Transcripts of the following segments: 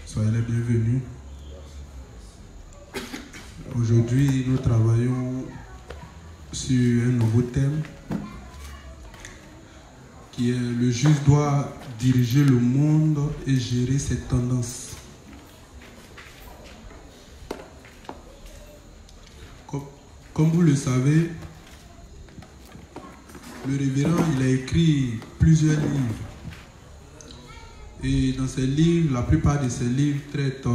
Soyez les bienvenus. Aujourd'hui, nous travaillons sur un nouveau thème qui est: le juste doit diriger le monde et gérer ses tendances. Comme vous le savez, le révérend, il a écrit plusieurs livres. Et dans ces livres, la plupart de ces livres traitent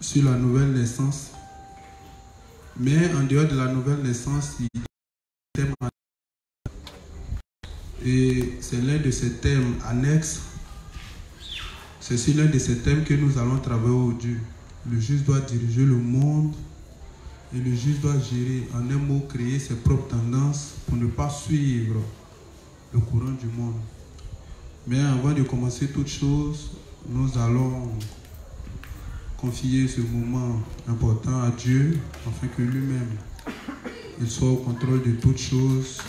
sur la nouvelle naissance. Mais en dehors de la nouvelle naissance, il y a des thèmes annexes. Et c'est l'un de ces thèmes annexes. C'est sur l'un de ces thèmes que nous allons travailler aujourd'hui. Le juste doit diriger le monde et le juste doit gérer, en un mot, créer ses propres tendances pour ne pas suivre le courant du monde. Mais avant de commencer toute chose, nous allons confier ce moment important à Dieu, afin que lui-même, il soit au contrôle de toutes choses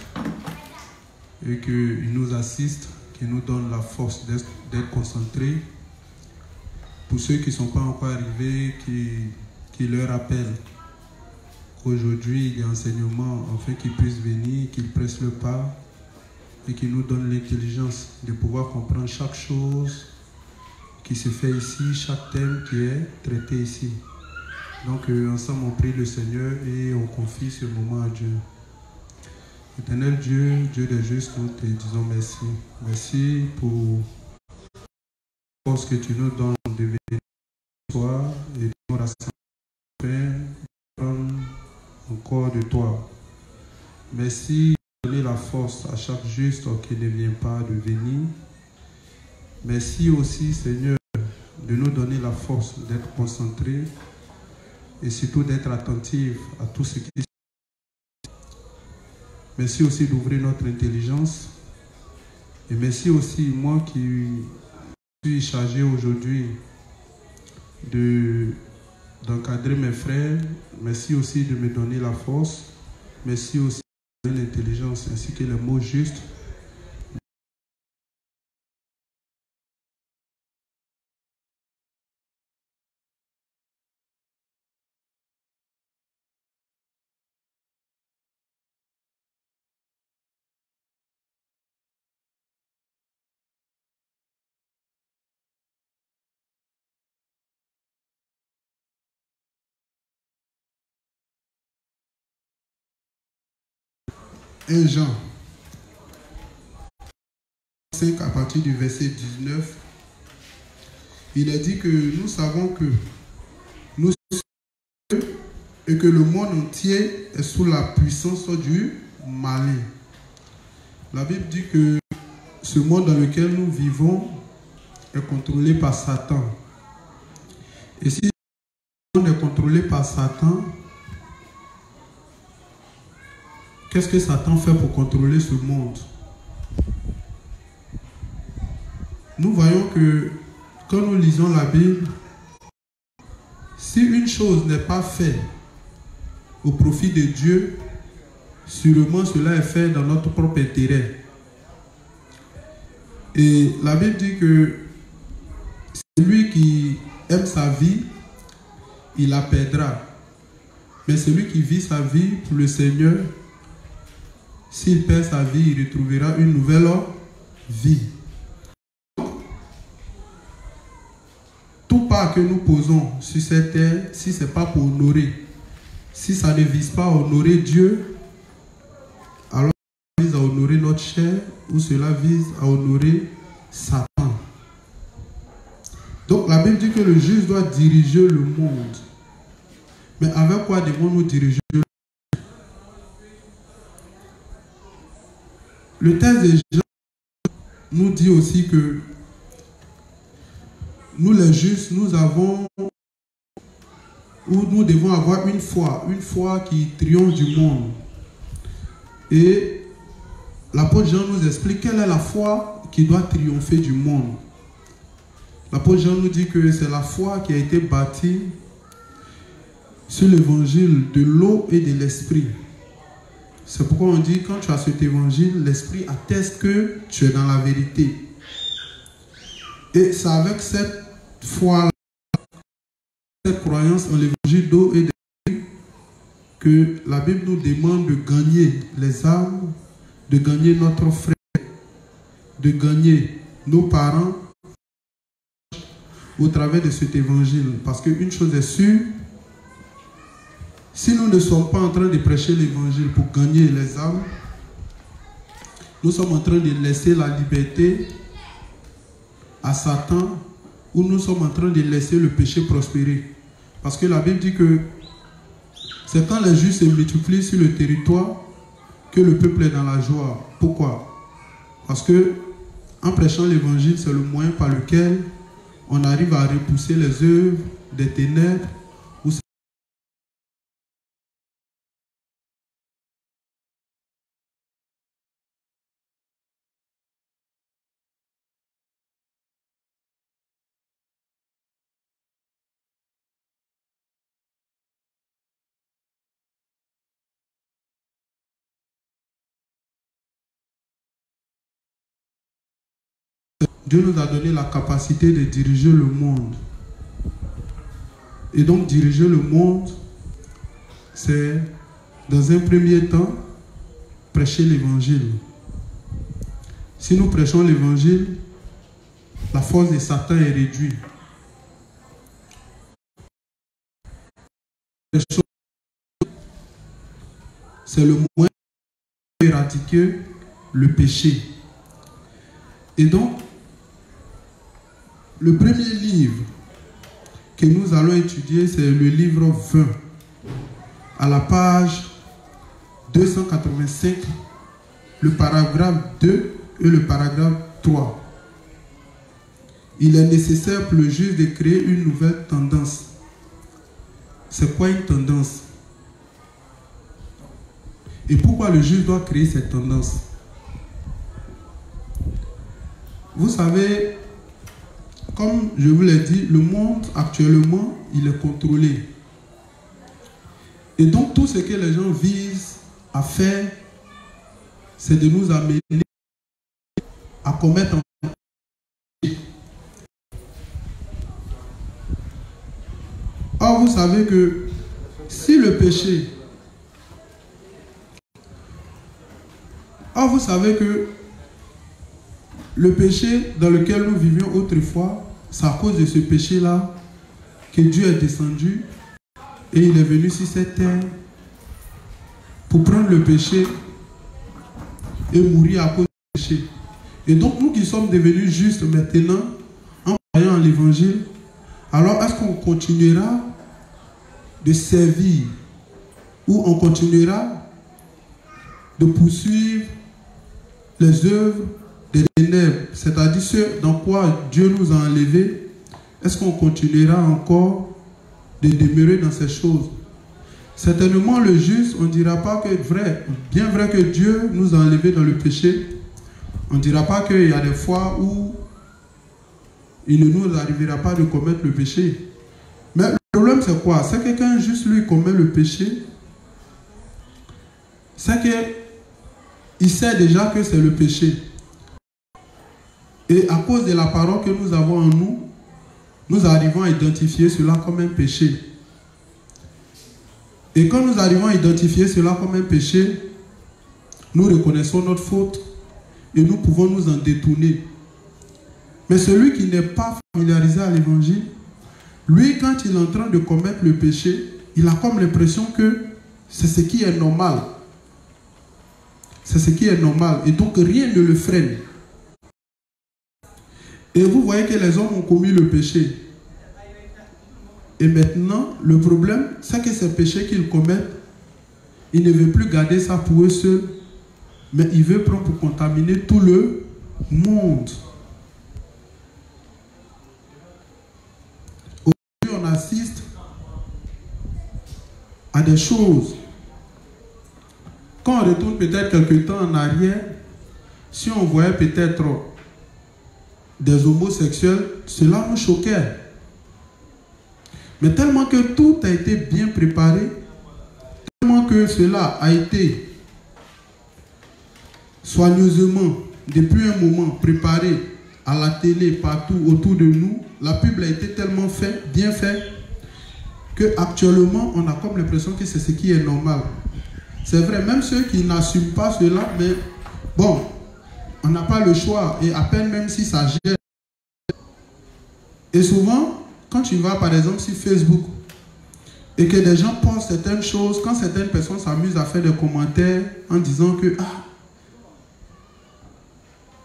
et qu'il nous assiste, qu'il nous donne la force d'être concentrés. Pour ceux qui ne sont pas encore arrivés, qui leur rappellent qu'aujourd'hui il y a enseignement, afin qu'ils puissent venir, qu'ils pressent le pas et qu'ils nous donnent l'intelligence de pouvoir comprendre chaque chose qui se fait ici, chaque thème qui est traité ici. Donc ensemble on prie le Seigneur et on confie ce moment à Dieu. Éternel Dieu, Dieu des justes, nous te disons merci. Merci pour la force que tu nous donnes de venir toi et de nous rassembler, prendre encore de toi. Merci de donner la force à chaque juste qui ne vient pas de venir. Merci aussi, Seigneur, de nous donner la force d'être concentrés et surtout d'être attentifs à tout ce qui se passe. Merci aussi d'ouvrir notre intelligence. Et merci aussi, moi qui suis chargé aujourd'hui d'encadrer mes frères. Merci aussi de me donner la force. Merci aussi de me donner l'intelligence ainsi que les mots justes. Un Jean 5 à partir du verset 19, il est dit que nous savons que nous sommes et que le monde entier est sous la puissance du malin. La Bible dit que ce monde dans lequel nous vivons est contrôlé par Satan. Et si le monde est contrôlé par Satan, qu'est-ce que Satan fait pour contrôler ce monde? Nous voyons que quand nous lisons la Bible, si une chose n'est pas faite au profit de Dieu, sûrement cela est fait dans notre propre intérêt. Et la Bible dit que celui qui aime sa vie, il la perdra. Mais celui qui vit sa vie pour le Seigneur, s'il perd sa vie, il retrouvera une nouvelle vie. Tout pas que nous posons sur cette terre, si ce n'est pas pour honorer, si ça ne vise pas à honorer Dieu, alors ça vise à honorer notre chair ou cela vise à honorer Satan. Donc la Bible dit que le juste doit diriger le monde. Mais avec quoi devons-nous diriger le monde? Le texte de Jean nous dit aussi que nous les justes, nous devons avoir une foi qui triomphe du monde. Et l'apôtre Jean nous explique quelle est la foi qui doit triompher du monde. L'apôtre Jean nous dit que c'est la foi qui a été bâtie sur l'évangile de l'eau et de l'esprit. C'est pourquoi on dit, quand tu as cet évangile, l'Esprit atteste que tu es dans la vérité. Et c'est avec cette foi, cette croyance en l'évangile d'eau et d'esprit que la Bible nous demande de gagner les âmes, de gagner notre frère, de gagner nos parents au travers de cet évangile. Parce qu'une chose est sûre, si nous ne sommes pas en train de prêcher l'évangile pour gagner les âmes, nous sommes en train de laisser la liberté à Satan, ou nous sommes en train de laisser le péché prospérer. Parce que la Bible dit que c'est quand les justes se multiplient sur le territoire que le peuple est dans la joie. Pourquoi? Parce que en prêchant l'évangile, c'est le moyen par lequel on arrive à repousser les œuvres des ténèbres. Dieu nous a donné la capacité de diriger le monde. Et donc diriger le monde, c'est dans un premier temps prêcher l'évangile. Si nous prêchons l'évangile, la force de Satan est réduite. C'est le moyen d'éradiquer le péché. Et donc, le premier livre que nous allons étudier, c'est le livre 20, à la page 285, le paragraphe 2 et le paragraphe 3. Il est nécessaire pour le juge de créer une nouvelle tendance. C'est quoi une tendance? Et pourquoi le juge doit créer cette tendance? Vous savez, comme je vous l'ai dit, le monde actuellement, il est contrôlé. Et donc tout ce que les gens visent à faire, c'est de nous amener à commettre un péché. Or, vous savez que si le péché... Or, vous savez que le péché dans lequel nous vivions autrefois, c'est à cause de ce péché-là que Dieu est descendu et il est venu sur cette terre pour prendre le péché et mourir à cause du péché. Et donc nous qui sommes devenus justes maintenant, en croyant en l'évangile, alors est-ce qu'on continuera de servir ou on continuera de poursuivre les œuvres des ténèbres, c'est-à-dire ce dans quoi Dieu nous a enlevés? Est-ce qu'on continuera encore de demeurer dans ces choses? Certainement le juste, on ne dira pas que bien vrai que Dieu nous a enlevés dans le péché, on ne dira pas qu'il y a des fois où il ne nous arrivera pas de commettre le péché. Mais le problème c'est quoi? C'est que quand juste lui commet le péché, c'est qu'il sait déjà que c'est le péché. Et à cause de la parole que nous avons en nous, nous arrivons à identifier cela comme un péché. Et quand nous arrivons à identifier cela comme un péché, nous reconnaissons notre faute et nous pouvons nous en détourner. Mais celui qui n'est pas familiarisé à l'évangile, lui, quand il est en train de commettre le péché, il a comme l'impression que c'est ce qui est normal. C'est ce qui est normal. Et donc rien ne le freine. Et vous voyez que les hommes ont commis le péché. Et maintenant, le problème, c'est que ces péchés qu'ils commettent, ils ne veulent plus garder ça pour eux seuls, mais ils veulent prendre pour contaminer tout le monde. Aujourd'hui, on assiste à des choses. Quand on retourne peut-être quelque temps en arrière, si on voyait peut-être des homosexuels, cela nous choquait. Mais tellement que tout a été bien préparé, tellement que cela a été soigneusement, depuis un moment, préparé à la télé, partout autour de nous. La pub a été tellement bien faite, qu'actuellement, on a comme l'impression que c'est ce qui est normal. C'est vrai, même ceux qui n'assument pas cela, mais bon, on n'a pas le choix, et à peine même si ça gère. Et souvent, quand tu vas par exemple sur Facebook, et que des gens pensent certaines choses, quand certaines personnes s'amusent à faire des commentaires en disant que ah,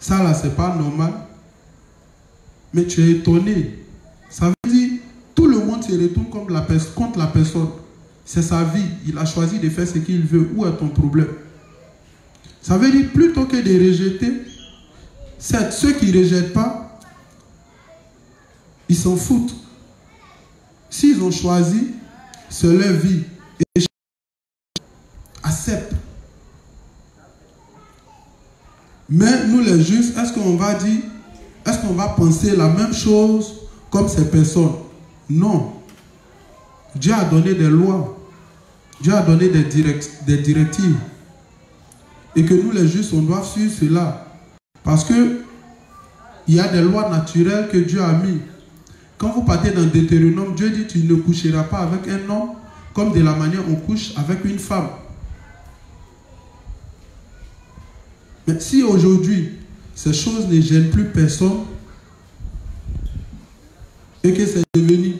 ça là c'est pas normal, mais tu es étonné. Ça veut dire tout le monde se retourne contre la personne. C'est sa vie, il a choisi de faire ce qu'il veut. Où est ton problème? Ça veut dire plutôt que de rejeter, ceux qui ne rejettent pas, ils s'en foutent. S'ils ont choisi, c'est leur vie. Et acceptent. Mais nous les justes, est-ce qu'on va dire, est-ce qu'on va penser la même chose comme ces personnes? Non. Dieu a donné des lois. Dieu a donné des directives. Et que nous les justes, on doit suivre cela. Parce que il y a des lois naturelles que Dieu a mis. Quand vous partez dans Deutéronome, Dieu dit tu ne coucheras pas avec un homme comme de la manière on couche avec une femme. Mais si aujourd'hui, ces choses ne gênent plus personne, et que c'est devenu,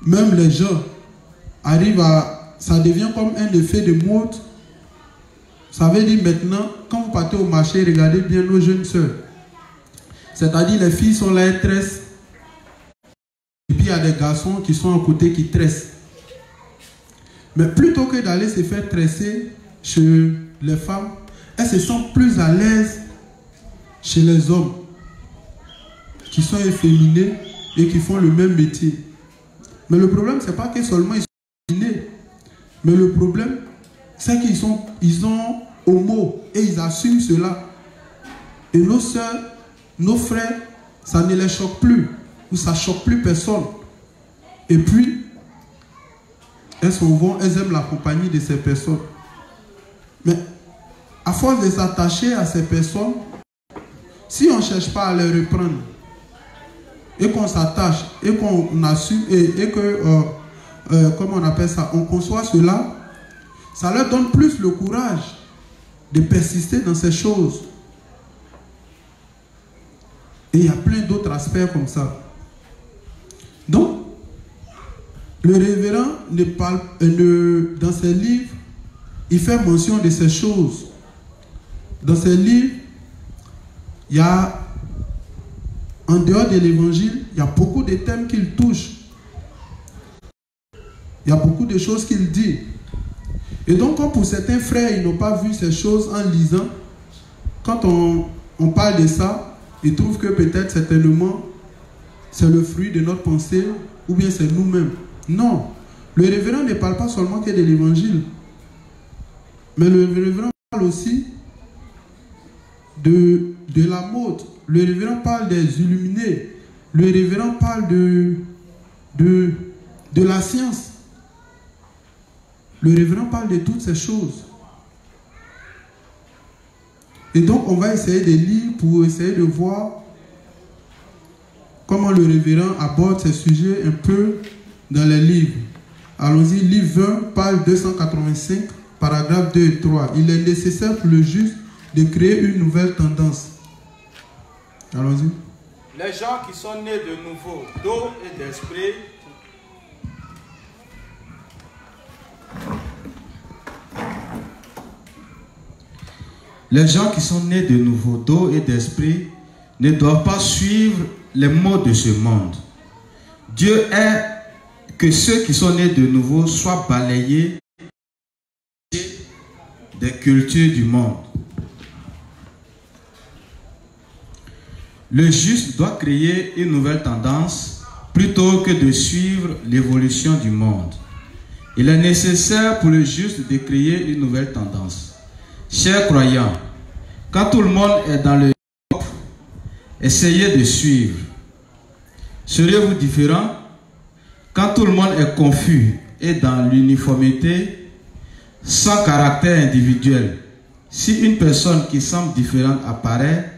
même les gens arrivent à, ça devient comme un effet de mode. Ça veut dire maintenant, quand vous partez au marché, regardez bien nos jeunes sœurs. C'est-à-dire les filles sont là, elles tressent. Et puis il y a des garçons qui sont à côté qui tressent. Mais plutôt que d'aller se faire tresser chez les femmes, elles se sentent plus à l'aise chez les hommes qui sont efféminés et qui font le même métier. Mais le problème, ce n'est pas que seulement ils sont efféminés. Mais le problème, c'est qu'ils sont homo et ils assument cela. Et nos soeurs, nos frères, ça ne les choque plus. Ou ça ne choque plus personne. Et puis, elles aiment la compagnie de ces personnes. Mais à force de s'attacher à ces personnes, si on ne cherche pas à les reprendre, et qu'on s'attache, et qu'on assume, et que, comment on appelle ça, on conçoit cela, ça leur donne plus le courage de persister dans ces choses. Et il y a plein d'autres aspects comme ça. Donc, le révérend ne parle, dans ses livres, il fait mention de ces choses. Dans ses livres, il y a, en dehors de l'évangile, il y a beaucoup de thèmes qu'il touche. Il y a beaucoup de choses qu'il dit. Et donc, comme pour certains frères, ils n'ont pas vu ces choses en lisant, quand on parle de ça, ils trouvent que peut-être, certainement, c'est le fruit de notre pensée, ou bien c'est nous-mêmes. Non. Le révérend ne parle pas seulement que de l'évangile. Mais le révérend parle aussi de la mode. Le révérend parle des illuminés. Le révérend parle de la science. Le révérend parle de toutes ces choses. Et donc, on va essayer de lire pour essayer de voir comment le révérend aborde ces sujets un peu dans les livres. Allons-y, livre 20, page 285, paragraphes 2 et 3. Il est nécessaire pour le juste de créer une nouvelle tendance. Allons-y. Les gens qui sont nés de nouveau, d'eau et d'esprit, les gens qui sont nés de nouveau, d'eau et d'esprit, ne doivent pas suivre les modes de ce monde. Dieu est que ceux qui sont nés de nouveau soient balayés des cultures du monde. Le juste doit créer une nouvelle tendance plutôt que de suivre l'évolution du monde. Il est nécessaire pour le juste de créer une nouvelle tendance. Chers croyants, quand tout le monde est dans le groupe, essayez de suivre. Serez-vous différent? Quand tout le monde est confus et dans l'uniformité, sans caractère individuel, Si une personne qui semble différente apparaît,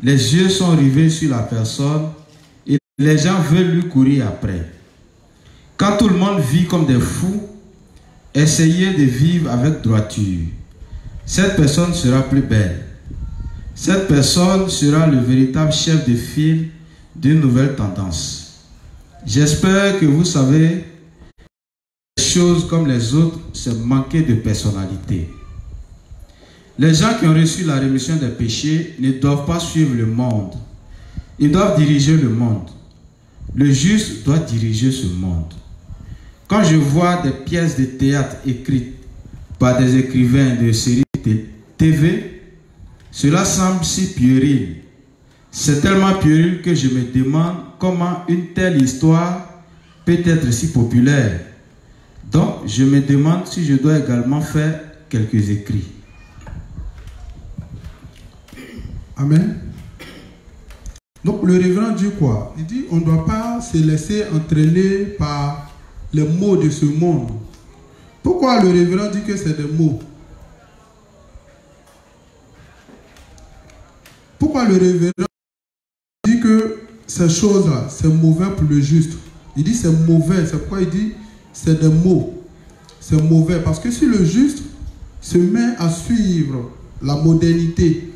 les yeux sont rivés sur la personne et les gens veulent lui courir après. Quand tout le monde vit comme des fous, essayez de vivre avec droiture. Cette personne sera plus belle. Cette personne sera le véritable chef de file d'une nouvelle tendance. J'espère que vous savez que les choses comme les autres, c'est manquer de personnalité. Les gens qui ont reçu la rémission des péchés ne doivent pas suivre le monde. Ils doivent diriger le monde. Le juste doit diriger ce monde. Quand je vois des pièces de théâtre écrites par des écrivains de séries TV, cela semble si puéril. C'est tellement puéril que je me demande comment une telle histoire peut être si populaire. Donc, je me demande si je dois également faire quelques écrits. Amen. Donc, le révérend dit quoi? Il dit on ne doit pas se laisser entraîner par les mots de ce monde. Pourquoi le révérend dit que c'est des mots? Pourquoi le révérend dit que ces choses-là, c'est mauvais pour le juste? Il dit c'est mauvais. C'est pourquoi il dit c'est des mots. C'est mauvais. Parce que si le juste se met à suivre la modernité,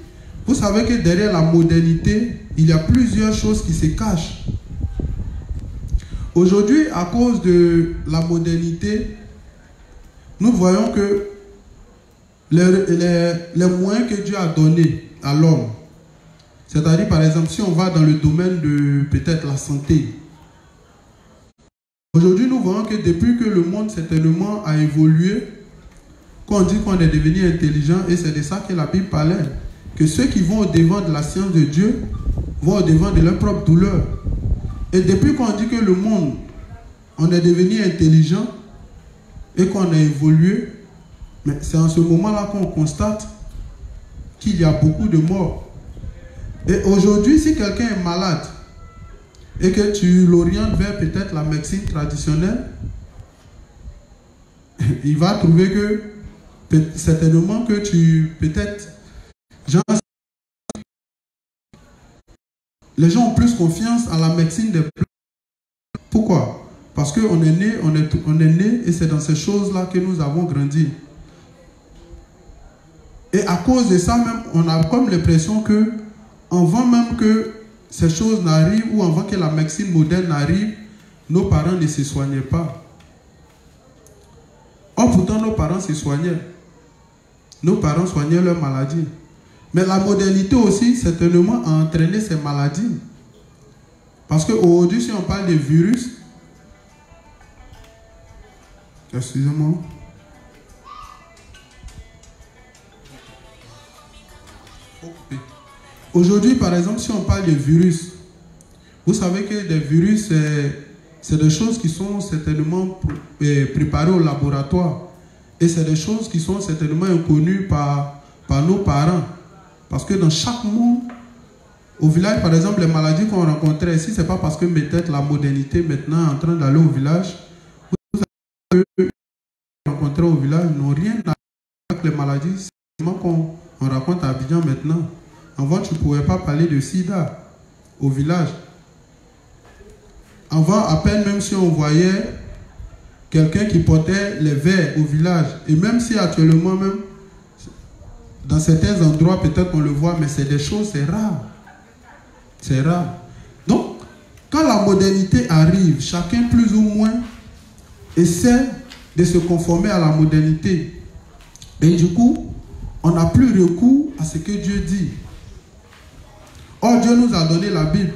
vous savez que derrière la modernité, il y a plusieurs choses qui se cachent. Aujourd'hui, à cause de la modernité, nous voyons que les moyens que Dieu a donnés à l'homme, c'est-à-dire par exemple, si on va dans le domaine de peut-être la santé, aujourd'hui nous voyons que depuis que le monde certainement a évolué, qu'on dit qu'on est devenu intelligent, et c'est de ça que la Bible parlait, que ceux qui vont au-devant de la science de Dieu vont au-devant de leur propre douleur. Et depuis qu'on dit que le monde, on est devenu intelligent et qu'on a évolué, mais c'est en ce moment-là qu'on constate qu'il y a beaucoup de morts. Et aujourd'hui, si quelqu'un est malade et que tu l'orientes vers peut-être la médecine traditionnelle, il va trouver que certainement que peut-être les gens ont plus confiance à la médecine des plantes. Pourquoi? Parce qu'on est né, on est né et c'est dans ces choses-là que nous avons grandi. Et à cause de ça même, on a comme l'impression que avant même que ces choses n'arrivent ou avant que la médecine moderne n'arrive, nos parents ne se soignaient pas. Or pourtant nos parents se soignaient. Nos parents soignaient leurs maladies. Mais la modernité aussi, certainement, a entraîné ces maladies. Parce qu'aujourd'hui, si on parle de virus, excusez-moi. Aujourd'hui, par exemple, si on parle de virus, vous savez que des virus, c'est des choses qui sont certainement préparées au laboratoire. Et c'est des choses qui sont certainement inconnues par nos parents. Parce que dans chaque monde, au village, par exemple, les maladies qu'on rencontrait ici, ce n'est pas parce que peut-être la modernité maintenant est en train d'aller au village. Vous savez que les rencontrés au village n'ont rien à voir avec les maladies. C'est seulement qu'on raconte à Abidjan maintenant. Avant, tu ne pouvais pas parler de sida au village. Avant, à peine même si on voyait quelqu'un qui portait les verres au village, et même si actuellement même, dans certains endroits, peut-être qu'on le voit, mais c'est des choses, c'est rare. C'est rare. Donc, quand la modernité arrive, chacun plus ou moins essaie de se conformer à la modernité. Et du coup, on n'a plus recours à ce que Dieu dit. Or, Dieu nous a donné la Bible.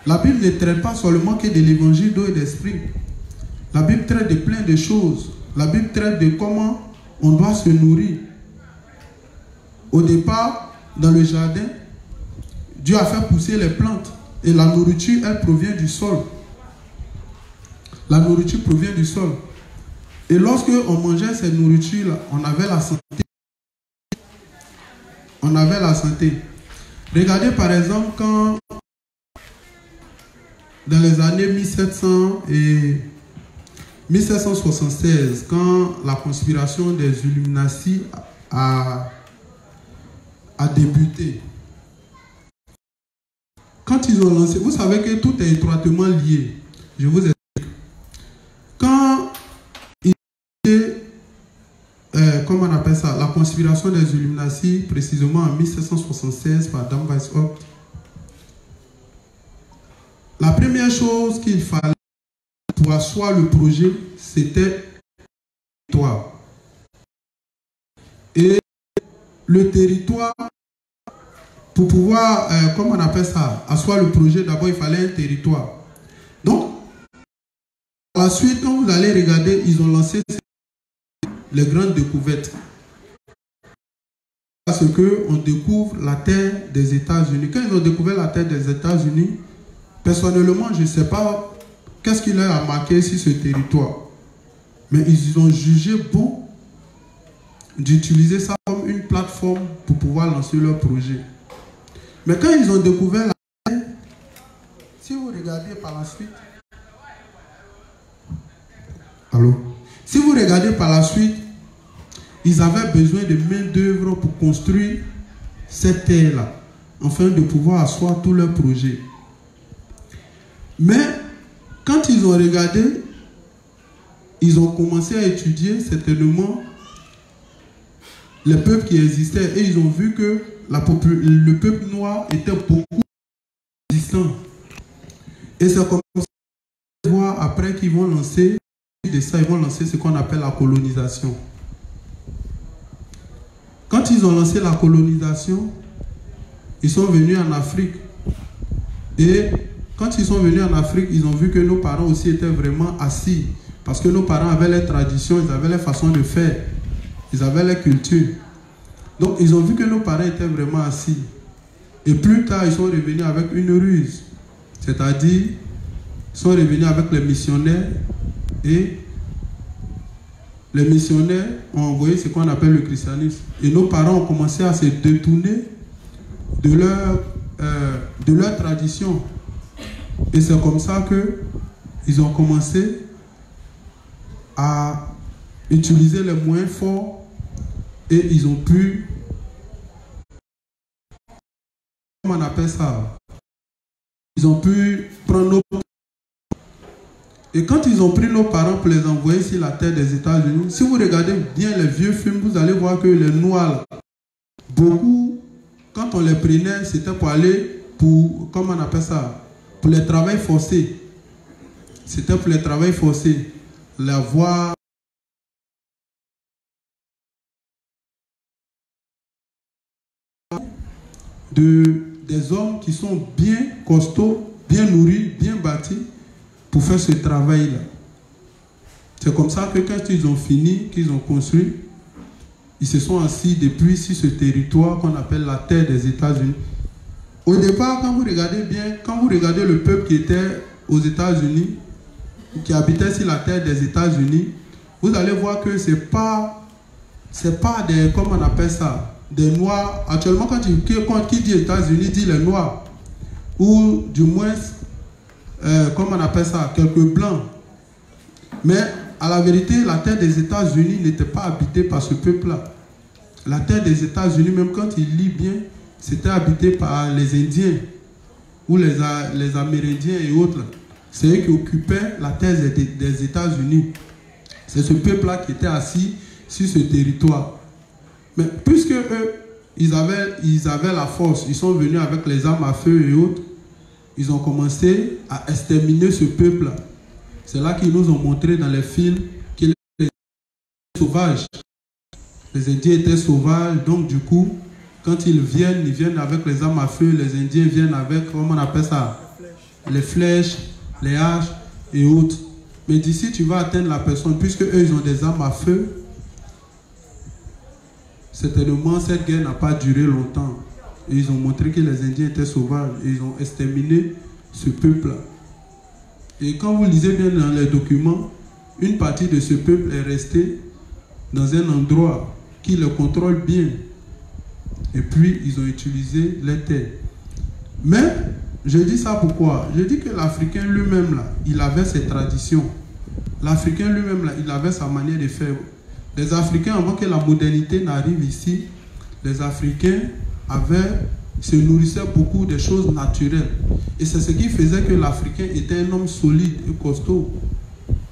La Bible ne traite pas seulement que de l'évangile d'eau et d'esprit. La Bible traite de plein de choses. La Bible traite de comment on doit se nourrir. Au départ, dans le jardin, Dieu a fait pousser les plantes. Et la nourriture, elle provient du sol. La nourriture provient du sol. Et lorsque on mangeait cette nourriture-là, on avait la santé. On avait la santé. Regardez par exemple quand, dans les années 1700 et 1776, quand la conspiration des Illuminati a a débuté. Quand ils ont lancé, vous savez que tout est étroitement lié. Je vous explique. Quand ils comment on appelle ça, la conspiration des Illuminati, précisément en 1776 par Adam Weishaupt, la première chose qu'il fallait pour asseoir le projet, c'était le territoire. Et le territoire, pour pouvoir, comment on appelle ça, asseoir le projet, d'abord il fallait un territoire. Donc, par la suite, quand vous allez regarder, ils ont lancé les grandes découvertes. Parce qu'on découvre la terre des États-Unis. Quand ils ont découvert la terre des États-Unis, personnellement, je ne sais pas qu'est-ce qui leur a marqué sur ce territoire. Mais ils ont jugé bon d'utiliser ça comme une plateforme pour pouvoir lancer leur projet. Mais quand ils ont découvert la terre, si vous regardez par la suite, si vous regardez par la suite, ils avaient besoin de main-d'œuvre pour construire cette terre-là, afin de pouvoir asseoir tous leurs projets. Mais quand ils ont regardé, ils ont commencé à étudier certainement les peuples qui existaient et ils ont vu que le peuple noir était beaucoup existant. Et c'est comme ça qu'on voit après qu'ils vont lancer de ça, ils vont lancer ce qu'on appelle la colonisation. Quand ils ont lancé la colonisation, ils sont venus en Afrique. Et quand ils sont venus en Afrique, ils ont vu que nos parents aussi étaient vraiment assis. Parce que nos parents avaient les traditions, ils avaient les façons de faire. Ils avaient les cultures. Donc ils ont vu que nos parents étaient vraiment assis. Et plus tard, ils sont revenus avec une ruse. C'est-à-dire, ils sont revenus avec les missionnaires. Et les missionnaires ont envoyé ce qu'on appelle le christianisme. Et nos parents ont commencé à se détourner de leur tradition. Et c'est comme ça qu'ils ont commencé à utiliser les moyens forts et ils ont pu, comment on appelle ça, ils ont pu prendre nos parents. Et quand ils ont pris nos parents pour les envoyer sur la terre des États-Unis, si vous regardez bien les vieux films, vous allez voir que les Noirs, beaucoup, quand on les prenait, c'était pour aller pour, comment on appelle ça, pour les travails forcés. C'était pour les travails forcés. La voix des hommes qui sont bien costauds, bien nourris, bien bâtis pour faire ce travail-là. C'est comme ça que quand ils ont fini, qu'ils ont construit, ils se sont assis depuis sur ce territoire qu'on appelle la terre des États-Unis. Au départ, quand vous regardez bien, quand vous regardez le peuple qui était aux États-Unis, qui habitait sur la terre des États-Unis, vous allez voir que c'est pas des, comment on appelle ça, des Noirs. Actuellement, quand qui dit États-Unis, dit les Noirs. Ou du moins, comment on appelle ça, quelques Blancs. Mais à la vérité, la terre des États-Unis n'était pas habitée par ce peuple-là. La terre des États-Unis, même quand il lit bien, c'était habité par les Indiens ou les Amérindiens et autres. C'est eux qui occupaient la terre des États-Unis. C'est ce peuple-là qui était assis sur ce territoire. Mais puisque eux, ils avaient la force, ils sont venus avec les armes à feu et autres, ils ont commencé à exterminer ce peuple-là. C'est là qu'ils nous ont montré dans les films qu'ils étaient sauvages. Les Indiens étaient sauvages, donc du coup, quand ils viennent avec les armes à feu, les Indiens viennent avec, comment on appelle ça, les flèches, les haches et autres. Mais d'ici, tu vas atteindre la personne, puisque eux, ils ont des armes à feu. Certainement, cette guerre n'a pas duré longtemps. Et ils ont montré que les Indiens étaient sauvages. Et ils ont exterminé ce peuple-là. Et quand vous lisez bien dans les documents, une partie de ce peuple est restée dans un endroit qui le contrôle bien. Et puis, ils ont utilisé les terres. Mais, je dis ça pourquoi? Je dis que l'Africain lui-même, là, il avait ses traditions. L'Africain lui-même, là, il avait sa manière de faire. Les Africains, avant que la modernité n'arrive ici, les Africains se nourrissait beaucoup des choses naturelles. Et c'est ce qui faisait que l'Africain était un homme solide et costaud.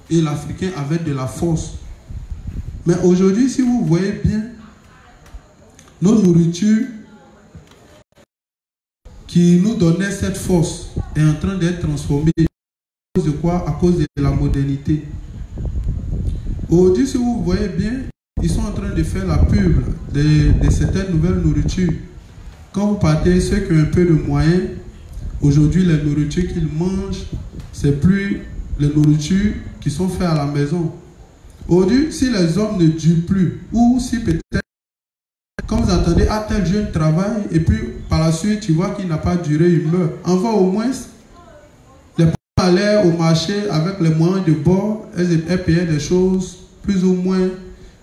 Et l'Africain avait de la force. Mais aujourd'hui, si vous voyez bien, nos nourritures qui nous donnaient cette force est en train d'être transformée. À cause de quoi? À cause de la modernité. Aujourd'hui, si vous voyez bien, ils sont en train de faire la pub de certaines nouvelles nourritures. Quand vous partez, ceux qui ont un peu de moyens, aujourd'hui, les nourritures qu'ils mangent, c'est plus les nourritures qui sont faites à la maison. Aujourd'hui, si les hommes ne durent plus, ou si peut-être, quand vous entendez, ah, tel jeune travaille, et puis par la suite, tu vois qu'il n'a pas duré, il meurt. Enfin, au moins, les personnes allaient au marché avec les moyens de bord, elles payaient des choses plus ou moins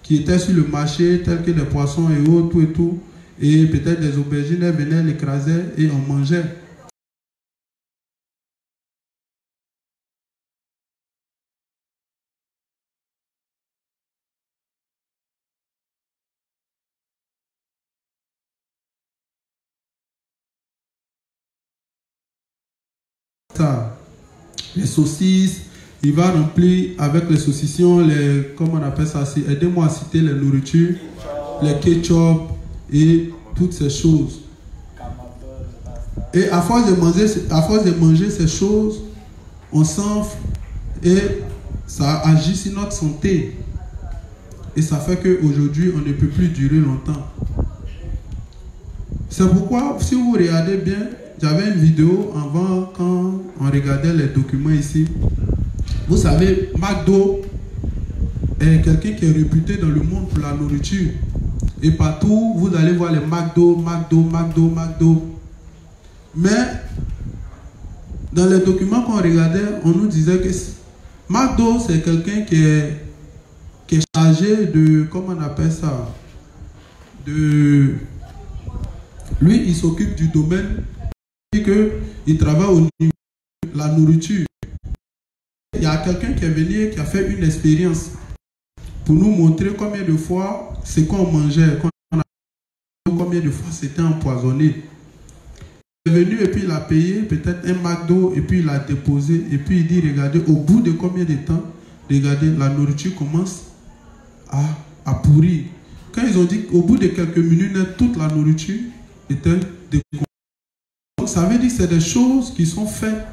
qui étaient sur le marché, tels que des poissons et autres, tout et tout. Et peut-être des aubergines, elles venaient, l'écraser et on mangeait. Ça, les saucisses, il va remplir avec les saucissons, les, comment on appelle ça, aidez-moi à citer les nourritures, les ketchup et toutes ces choses. Et à force de manger ces choses, on s'enfle et ça agit sur notre santé. Et ça fait qu'aujourd'hui, on ne peut plus durer longtemps. C'est pourquoi, si vous regardez bien, j'avais une vidéo avant quand on regardait les documents ici. Vous savez, McDo est quelqu'un qui est réputé dans le monde pour la nourriture. Et partout, vous allez voir les McDo. Mais dans les documents qu'on regardait, on nous disait que McDo, c'est quelqu'un qui est chargé de, comment on appelle ça, lui, il s'occupe du domaine et qu'il travaille au niveau de la nourriture. Il y a quelqu'un qui est venu, qui a fait une expérience pour nous montrer combien de fois ce qu'on mangeait, combien de fois c'était empoisonné. Il est venu et puis il a payé peut-être un McDo et puis il l'a déposé et puis il dit, regardez, au bout de combien de temps, regardez, la nourriture commence à pourrir. Quand ils ont dit qu'au bout de quelques minutes, toute la nourriture était décomposée. Donc ça veut dire que c'est des choses qui sont faites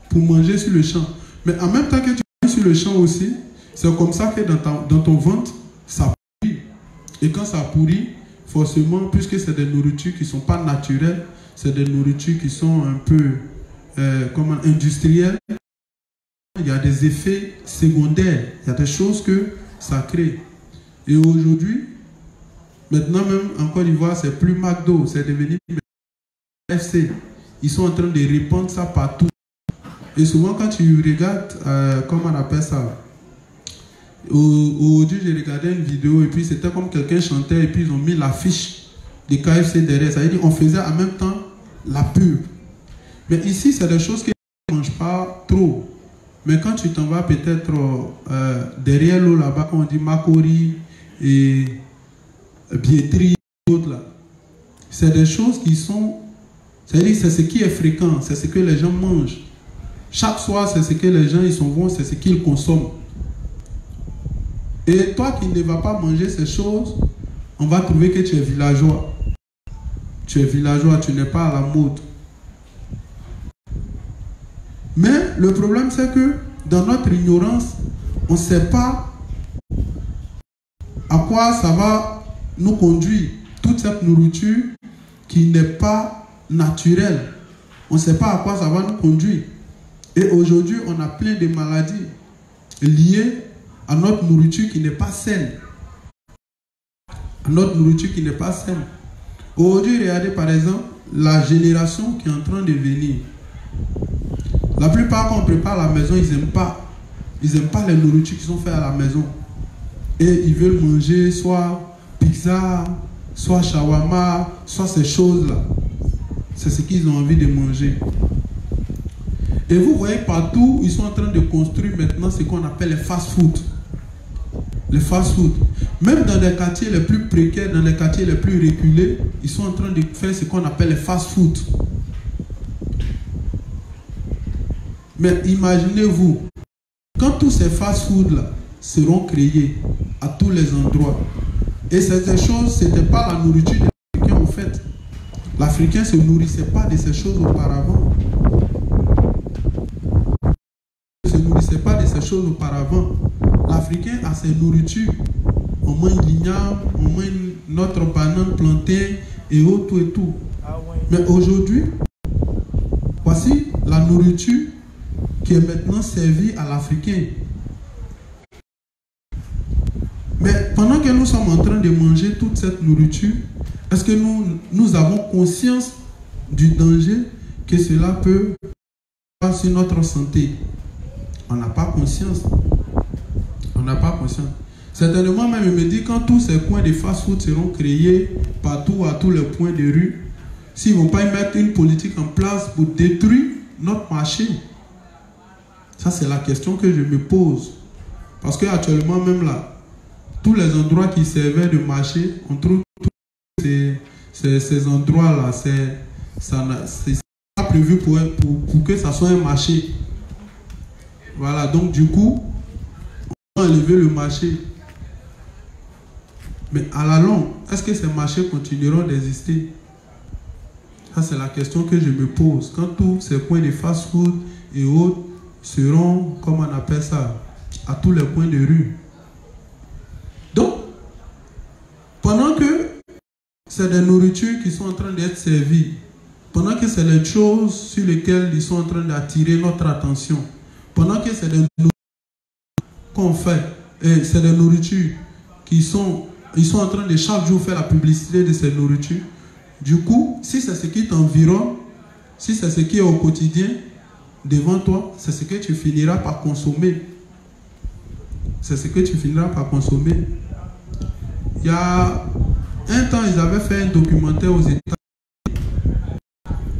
pour manger sur le champ. Mais en même temps que tu manges sur le champ aussi, c'est comme ça que dans ton ventre, ça pourrit. Et quand ça pourrit, forcément, puisque c'est des nourritures qui ne sont pas naturelles, c'est des nourritures qui sont un peu industrielles, il y a des effets secondaires, il y a des choses que ça crée. Et aujourd'hui, maintenant même en Côte d'Ivoire, c'est plus McDo, c'est devenu KFC. Ils sont en train de répandre ça partout. Et souvent quand tu regardes, comment on appelle ça, aujourd'hui j'ai regardé une vidéo et puis c'était comme quelqu'un chantait et puis ils ont mis l'affiche de KFC derrière. Ça veut dire qu'on faisait en même temps la pub. Mais ici c'est des choses qu'ils ne mangent pas trop. Mais quand tu t'en vas peut-être derrière l'eau là-bas, on dit Makori et Bietri, d'autres là. C'est des choses qui sont, c'est-à-dire c'est ce qui est fréquent, c'est ce que les gens mangent. Chaque soir, c'est ce que les gens ils sont bons, c'est ce qu'ils consomment. Et toi qui ne vas pas manger ces choses, on va trouver que tu es villageois. Tu es villageois, tu n'es pas à la mode. Mais le problème, c'est que dans notre ignorance, on ne sait pas à quoi ça va nous conduire. Toute cette nourriture qui n'est pas naturelle. On ne sait pas à quoi ça va nous conduire. Et aujourd'hui, on a plein de maladies liées à notre nourriture qui n'est pas saine. À notre nourriture qui n'est pas saine. Aujourd'hui, regardez par exemple la génération qui est en train de venir. La plupart, quand on prépare à la maison, ils n'aiment pas. Ils n'aiment pas les nourritures qui sont faites à la maison. Et ils veulent manger soit pizza, soit shawarma, soit ces choses-là. C'est ce qu'ils ont envie de manger. Et vous voyez partout, ils sont en train de construire maintenant ce qu'on appelle les fast-food. Les fast-food. Même dans les quartiers les plus précaires, dans les quartiers les plus reculés, ils sont en train de faire ce qu'on appelle les fast-food. Mais imaginez-vous, quand tous ces fast-food-là seront créés à tous les endroits, et ces choses, ce n'était pas la nourriture des Africains en fait. L'Africain ne se nourrissait pas de ces choses auparavant. Il ne se nourrissait pas de ces choses auparavant. L'Africain a ses nourritures. On mange l'igname, on mange notre banane plantée et autres et tout. Mais aujourd'hui, voici la nourriture qui est maintenant servie à l'Africain. Mais pendant que nous sommes en train de manger toute cette nourriture, est-ce que nous avons conscience du danger que cela peut avoir sur notre santé? On n'a pas conscience. On n'a pas conscience. Certainement même, il me dit, quand tous ces coins de fast-food seront créés partout, à tous les points de rue, s'ils ne vont pas y mettre une politique en place pour détruire notre marché. Ça, c'est la question que je me pose. Parce qu'actuellement, même là, tous les endroits qui servaient de marché, on trouve ces endroits-là, c'est pas prévu pour que ça soit un marché. Voilà, donc du coup, on va enlever le marché. Mais à la longue, est-ce que ces marchés continueront d'exister? Ça, c'est la question que je me pose. Quand tous ces points de fast-food et autres seront, comme on appelle ça, à tous les coins de rue. Donc, pendant que c'est des nourritures qui sont en train d'être servies, pendant que c'est les choses sur lesquelles ils sont en train d'attirer notre attention, pendant que c'est des nourritures qu'on fait, et c'est des nourritures qui sont, ils sont en train de chaque jour faire la publicité de ces nourritures, du coup, si c'est ce qui t'environne, si c'est ce qui est au quotidien, devant toi, c'est ce que tu finiras par consommer. C'est ce que tu finiras par consommer. Il y a un temps, ils avaient fait un documentaire aux États-Unis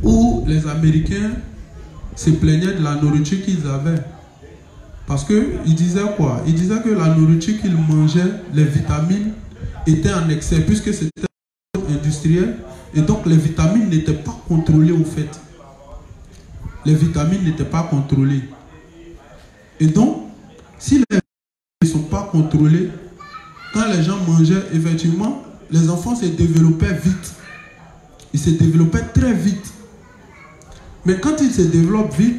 où les Américains se plaignaient de la nourriture qu'ils avaient. Parce qu'ils disaient quoi? Ils disaient que la nourriture qu'ils mangeaient, les vitamines, étaient en excès, puisque c'était industriel. Et donc les vitamines n'étaient pas contrôlées au fait. Les vitamines n'étaient pas contrôlées. Et donc, si les vitamines ne sont pas contrôlées, quand les gens mangeaient, effectivement, les enfants se développaient vite. Ils se développaient très vite. Mais quand ils se développent vite,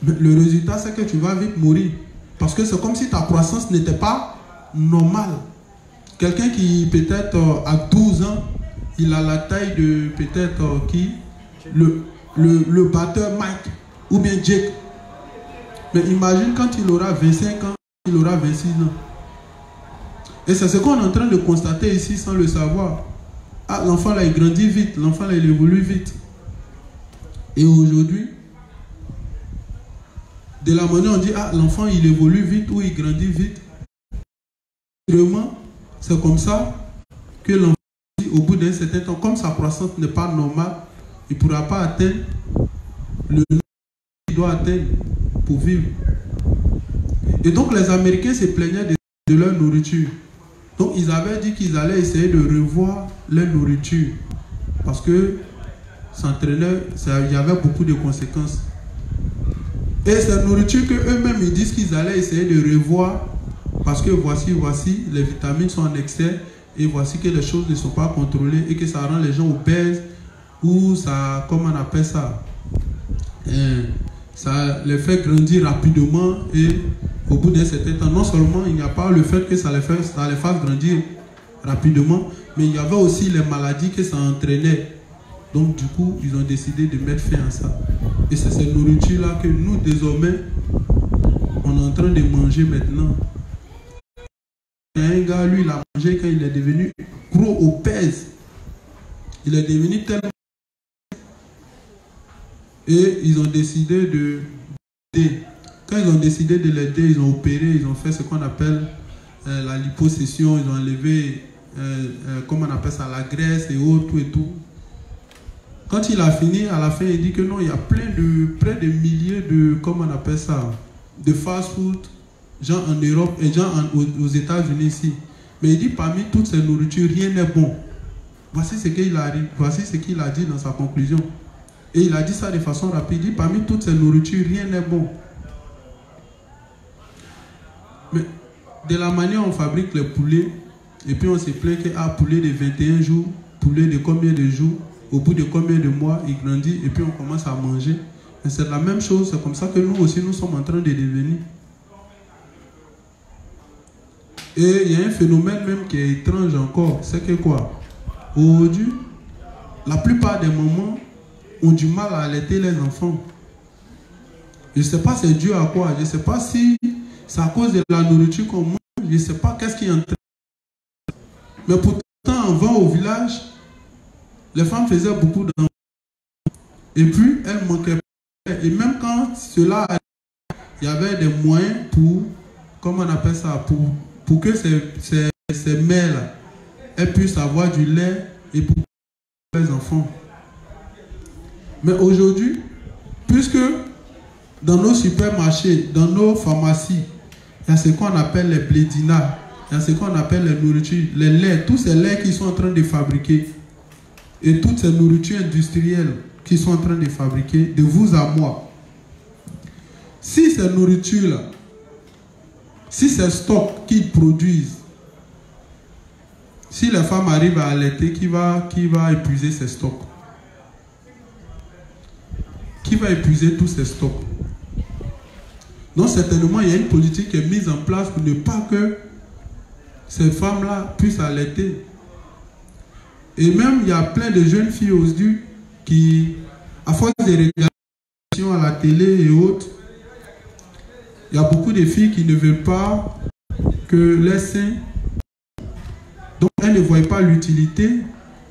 le résultat, c'est que tu vas vite mourir. Parce que c'est comme si ta croissance n'était pas normale. Quelqu'un qui, peut-être, à 12 ans, il a la taille de, peut-être, qui le batteur Mike ou bien Jake. Mais imagine quand il aura 25 ans, il aura 26 ans. Et c'est ce qu'on est en train de constater ici sans le savoir. Ah, l'enfant là, il grandit vite, l'enfant là, il évolue vite. Et aujourd'hui, de la manière on dit, ah, l'enfant il évolue vite ou il grandit vite. Vraiment, c'est comme ça que l'enfant, au bout d'un certain temps, comme sa croissance n'est pas normale, il ne pourra pas atteindre le niveau qu'il doit atteindre pour vivre. Et donc les Américains se plaignaient de leur nourriture. Donc ils avaient dit qu'ils allaient essayer de revoir leur nourriture. Parce que il y avait beaucoup de conséquences. Et cette nourriture qu'eux-mêmes ils disent qu'ils allaient essayer de revoir. Parce que voici, les vitamines sont en excès. Et voici que les choses ne sont pas contrôlées. Et que ça rend les gens obèses. Ou ça, comment on appelle ça? Ça les fait grandir rapidement. Et au bout d'un certain temps, non seulement il n'y a pas le fait que ça les fasse grandir rapidement, mais il y avait aussi les maladies que ça entraînait. Donc du coup, ils ont décidé de mettre fin à ça. Et c'est cette nourriture-là que nous, désormais, on est en train de manger maintenant. Il y a un gars, lui, il a mangé quand il est devenu gros, obèse. Il est devenu tellement... Et ils ont décidé de... Quand ils ont décidé de l'aider, ils ont opéré, ils ont fait ce qu'on appelle la liposuction, ils ont enlevé, comment on appelle ça, la graisse et autres et tout. Quand il a fini, à la fin, il dit que non, il y a près de milliers de, comment on appelle ça, de fast-food gens en Europe et gens aux États-Unis ici. Mais il dit parmi toutes ces nourritures, rien n'est bon. Voici ce qu'il a dit dans sa conclusion. Et il a dit ça de façon rapide. Il dit parmi toutes ces nourritures, rien n'est bon. Mais de la manière on fabrique les poulets, et puis on se plaint que poulet de 21 jours, poulet de combien de jours, au bout de combien de mois, il grandit, et puis on commence à manger. Et c'est la même chose, c'est comme ça que nous aussi, nous sommes en train de devenir. Et il y a un phénomène même qui est étrange encore, c'est que quoi? Aujourd'hui, la plupart des mamans ont du mal à allaiter les enfants. Je ne sais pas c'est dû à quoi, je ne sais pas si c'est à cause de la nourriture qu'on mange, je ne sais pas qu'est-ce qui est en train. Mais pourtant, avant au village, les femmes faisaient beaucoup d'enfants. Et puis, elles manquaient pas. Et même quand cela arrivait, il y avait des moyens pour, comment on appelle ça, pour que ces mères-là, elles puissent avoir du lait et pour les enfants. Mais aujourd'hui, puisque dans nos supermarchés, dans nos pharmacies, il y a ce qu'on appelle les blédinas, il y a ce qu'on appelle les nourritures, les laits, tous ces laits qui sont en train de fabriquer, et toutes ces nourritures industrielles qui sont en train de fabriquer, de vous à moi. Si ces nourritures-là, si ces stocks qu'ils produisent, si la femme arrive à allaiter, qui va épuiser ces stocks? Qui va épuiser tous ces stocks? Donc certainement, il y a une politique qui est mise en place pour ne pas que ces femmes-là puissent allaiter. Et même, il y a plein de jeunes filles aujourd'hui qui, à force de regarder à la télé et autres, il y a beaucoup de filles qui ne veulent pas que les seins... Donc, elles ne voient pas l'utilité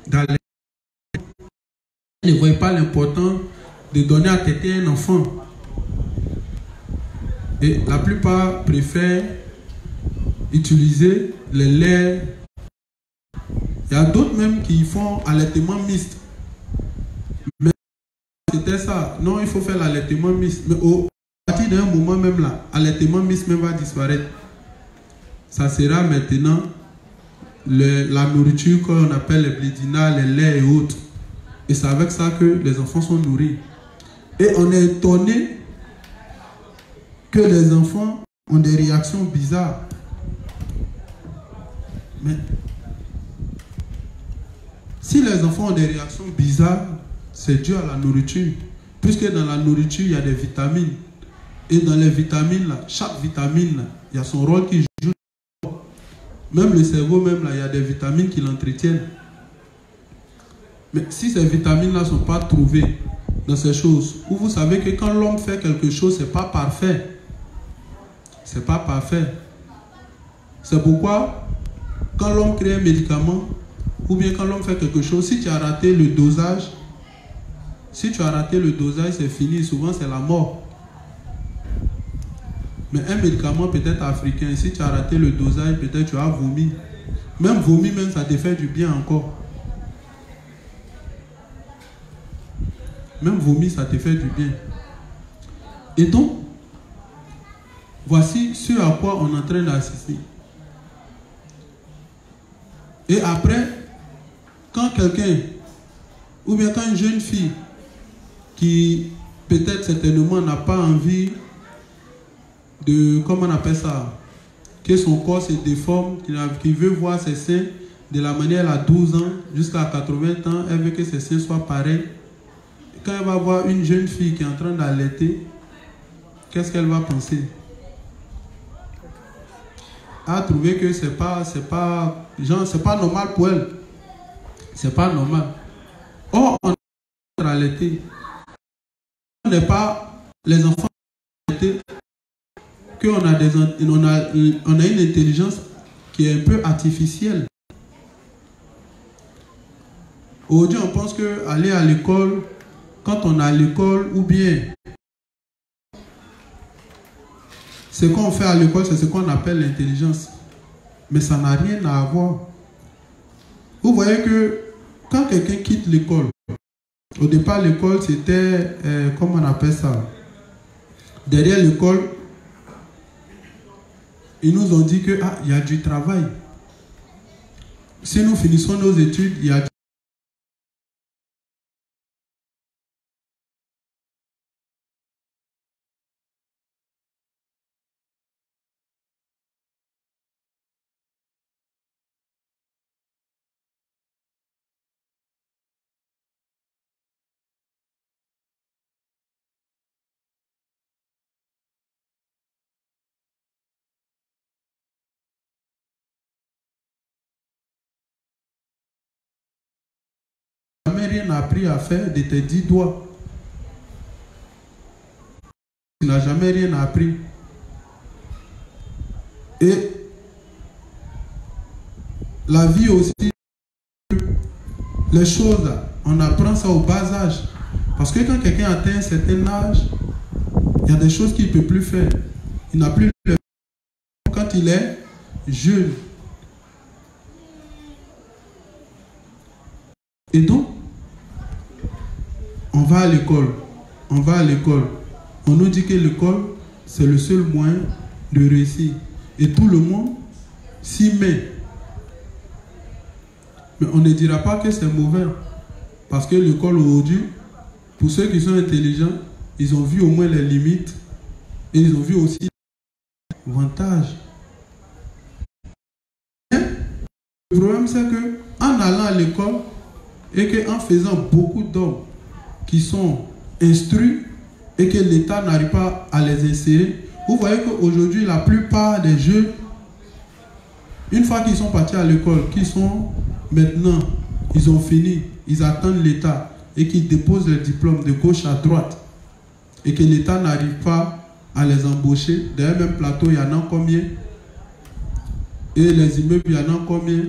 d'allaiter. Elles ne voient pas l'importance de donner à téter un enfant. Et la plupart préfèrent utiliser les laits. Il y a d'autres même qui font allaitement mixte. Mais c'était ça. Non, il faut faire l'allaitement mixte. Mais à partir d'un moment même là, l'allaitement mixte même va disparaître. Ça sera maintenant la nourriture qu'on appelle les blédinas, les laits et autres. Et c'est avec ça que les enfants sont nourris. Et on est étonné que les enfants ont des réactions bizarres. Mais si les enfants ont des réactions bizarres, c'est dû à la nourriture. Puisque dans la nourriture, il y a des vitamines. Et dans les vitamines, là, chaque vitamine, là, il y a son rôle qui joue. Même le cerveau, même là, il y a des vitamines qui l'entretiennent. Mais si ces vitamines-là ne sont pas trouvées dans ces choses, où vous savez que quand l'homme fait quelque chose, ce n'est pas parfait. Ce n'est pas parfait. C'est pourquoi, quand l'homme crée un médicament, ou bien quand l'homme fait quelque chose, si tu as raté le dosage, c'est fini. Souvent, c'est la mort. Mais un médicament peut-être africain, si tu as raté le dosage, peut-être tu as vomi. Même vomi, même ça te fait du bien encore. Même vomi, ça te fait du bien. Et donc, voici ce à quoi on est en train d'assister. Et après, quand quelqu'un, ou bien quand une jeune fille, qui peut-être certainement n'a pas envie de, comment on appelle ça, que son corps se déforme, qui veut voir ses seins de la manière à 12 ans jusqu'à 80 ans, elle veut que ses seins soient pareils. Quand elle va voir une jeune fille qui est en train d'allaiter, qu'est-ce qu'elle va penser? Elle a trouvé que c'est pas normal pour elle. C'est pas normal. Or, on est allaité. On n'est pas les enfants allaités, qu'on a on a une intelligence qui est un peu artificielle. Aujourd'hui, on pense que aller à l'école, quand on est à l'école, ou bien ce qu'on fait à l'école, c'est ce qu'on appelle l'intelligence. Mais ça n'a rien à voir. Vous voyez que quand quelqu'un quitte l'école, au départ, l'école, c'était, comment on appelle ça? Derrière l'école, ils nous ont dit que il y a du travail. Si nous finissons nos études, il y a rien appris à faire de tes 10 doigts. Tu n'as jamais rien appris. Et la vie aussi, les choses, on apprend ça au bas âge. Parce que quand quelqu'un atteint un certain âge, il y a des choses qu'il ne peut plus faire. Il n'a plus le temps quand il est jeune. Et donc, on va à l'école. On va à l'école. On nous dit que l'école, c'est le seul moyen de réussir. Et tout le monde s'y met. Mais on ne dira pas que c'est mauvais. Parce que l'école aujourd'hui, pour ceux qui sont intelligents, ils ont vu au moins les limites. Et ils ont vu aussi les avantages. Mais le problème, c'est qu'en allant à l'école, et qu'en faisant beaucoup d'hommes qui sont instruits et que l'État n'arrive pas à les insérer, vous voyez qu'aujourd'hui, la plupart des jeunes, une fois qu'ils sont partis à l'école, qu'ils sont maintenant, ils ont fini, ils attendent l'État et qu'ils déposent leur diplôme de gauche à droite et que l'État n'arrive pas à les embaucher. D'ailleurs, même plateau, il y en a combien? Et les immeubles, il y en a combien?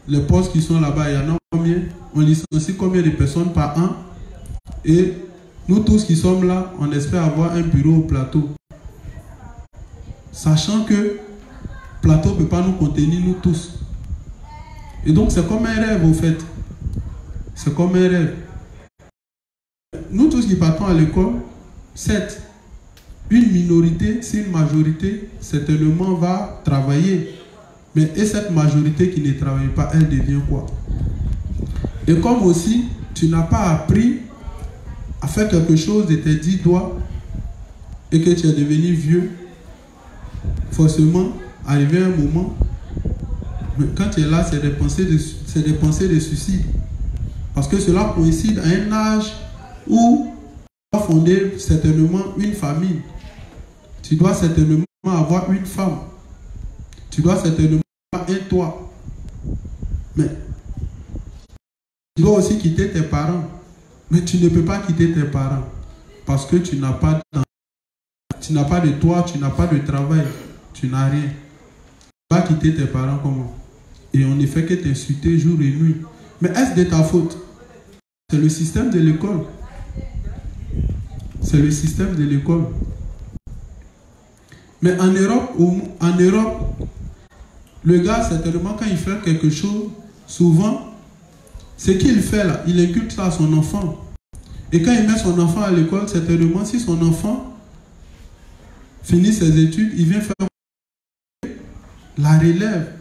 Les postes qui sont là-bas, il y en a combien? On licencie combien de personnes par an? Et nous tous qui sommes là, on espère avoir un bureau au plateau. Sachant que plateau ne peut pas nous contenir, nous tous. Et donc c'est comme un rêve au fait. C'est comme un rêve. Nous tous qui partons à l'école, certes, une minorité, si une majorité, certainement va travailler. Mais et cette majorité qui ne travaille pas, elle devient quoi? Et comme aussi, tu n'as pas appris à faire quelque chose de tes 10 doigts et que tu es devenu vieux, forcément, arrivé un moment, mais quand tu es là, c'est des pensées de suicide. Parce que cela coïncide à un âge où tu dois fonder certainement une famille. Tu dois certainement avoir une femme. Tu dois certainement avoir un toit. Mais tu dois aussi quitter tes parents. Mais tu ne peux pas quitter tes parents. Parce que tu n'as pas de toit, tu n'as pas de travail. Tu n'as rien. Tu vas quitter tes parents comment? Et on ne fait que t'insulter jour et nuit. Mais est-ce de ta faute? C'est le système de l'école. C'est le système de l'école. Mais en Europe, le gars, certainement, quand il fait quelque chose, souvent, ce qu'il fait là, il inculque ça à son enfant. Et quand il met son enfant à l'école, certainement, si son enfant finit ses études, il vient faire la relève.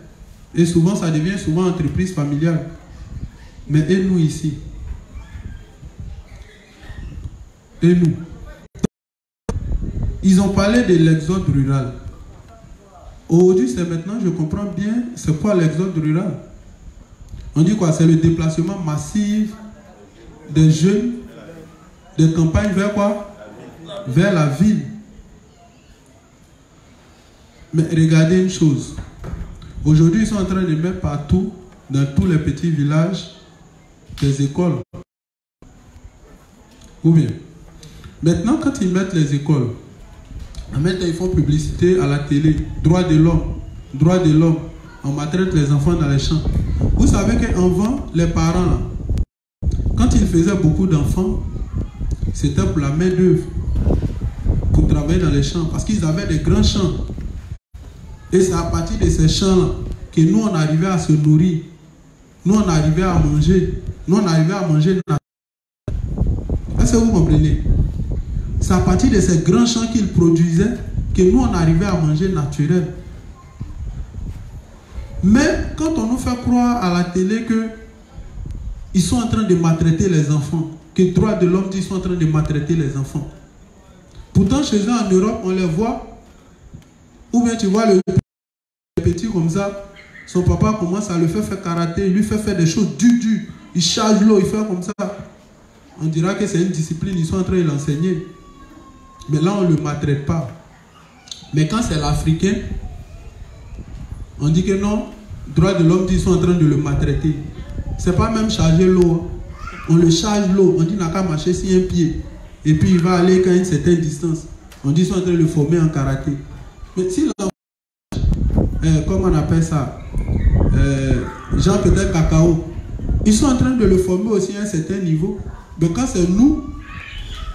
Et souvent, ça devient souvent entreprise familiale. Mais et nous ici? Et nous? Ils ont parlé de l'exode rural. Aujourd'hui, c'est maintenant, je comprends bien, c'est quoi l'exode rural? On dit quoi? C'est le déplacement massif des jeunes des campagnes vers quoi? Vers la ville. Mais regardez une chose. Aujourd'hui, ils sont en train de mettre partout, dans tous les petits villages, des écoles. Ou bien, maintenant, quand ils mettent les écoles, maintenant, ils font publicité à la télé. Droit de l'homme. On maltraite les enfants dans les champs. Vous savez qu'avant, les parents, quand ils faisaient beaucoup d'enfants, c'était pour la main-d'œuvre, pour travailler dans les champs, parce qu'ils avaient des grands champs. Et c'est à partir de ces champs-là que nous, on arrivait à se nourrir. Nous, on arrivait à manger. Nous, on arrivait à manger. Est-ce que vous comprenez? C'est à partir de ces grands champs qu'ils produisaient que nous, on arrivait à manger naturel. Mais quand on nous fait croire à la télé que ils sont en train de maltraiter les enfants, que les droits de l'homme disent qu'ils sont en train de maltraiter les enfants. Pourtant, chez eux en Europe, on les voit. Ou bien tu vois le petit comme ça, son papa commence à le faire karaté, il lui fait faire des choses dures. Il charge l'eau, il fait comme ça. On dira que c'est une discipline, ils sont en train de l'enseigner. Mais là, on ne le maltraite pas. Mais quand c'est l'Africain, on dit que non, droits de l'homme, ils sont en train de le maltraiter. C'est pas même charger l'eau. On le charge l'eau, on dit n'a qu'à marcher sur un pied. Et puis il va aller qu'à une certaine distance. On dit qu'ils sont en train de le former en karaté. Mais si l'enfant, comment on appelle ça, genre peut-être cacao, ils sont en train de le former aussi à un certain niveau. Mais quand c'est nous,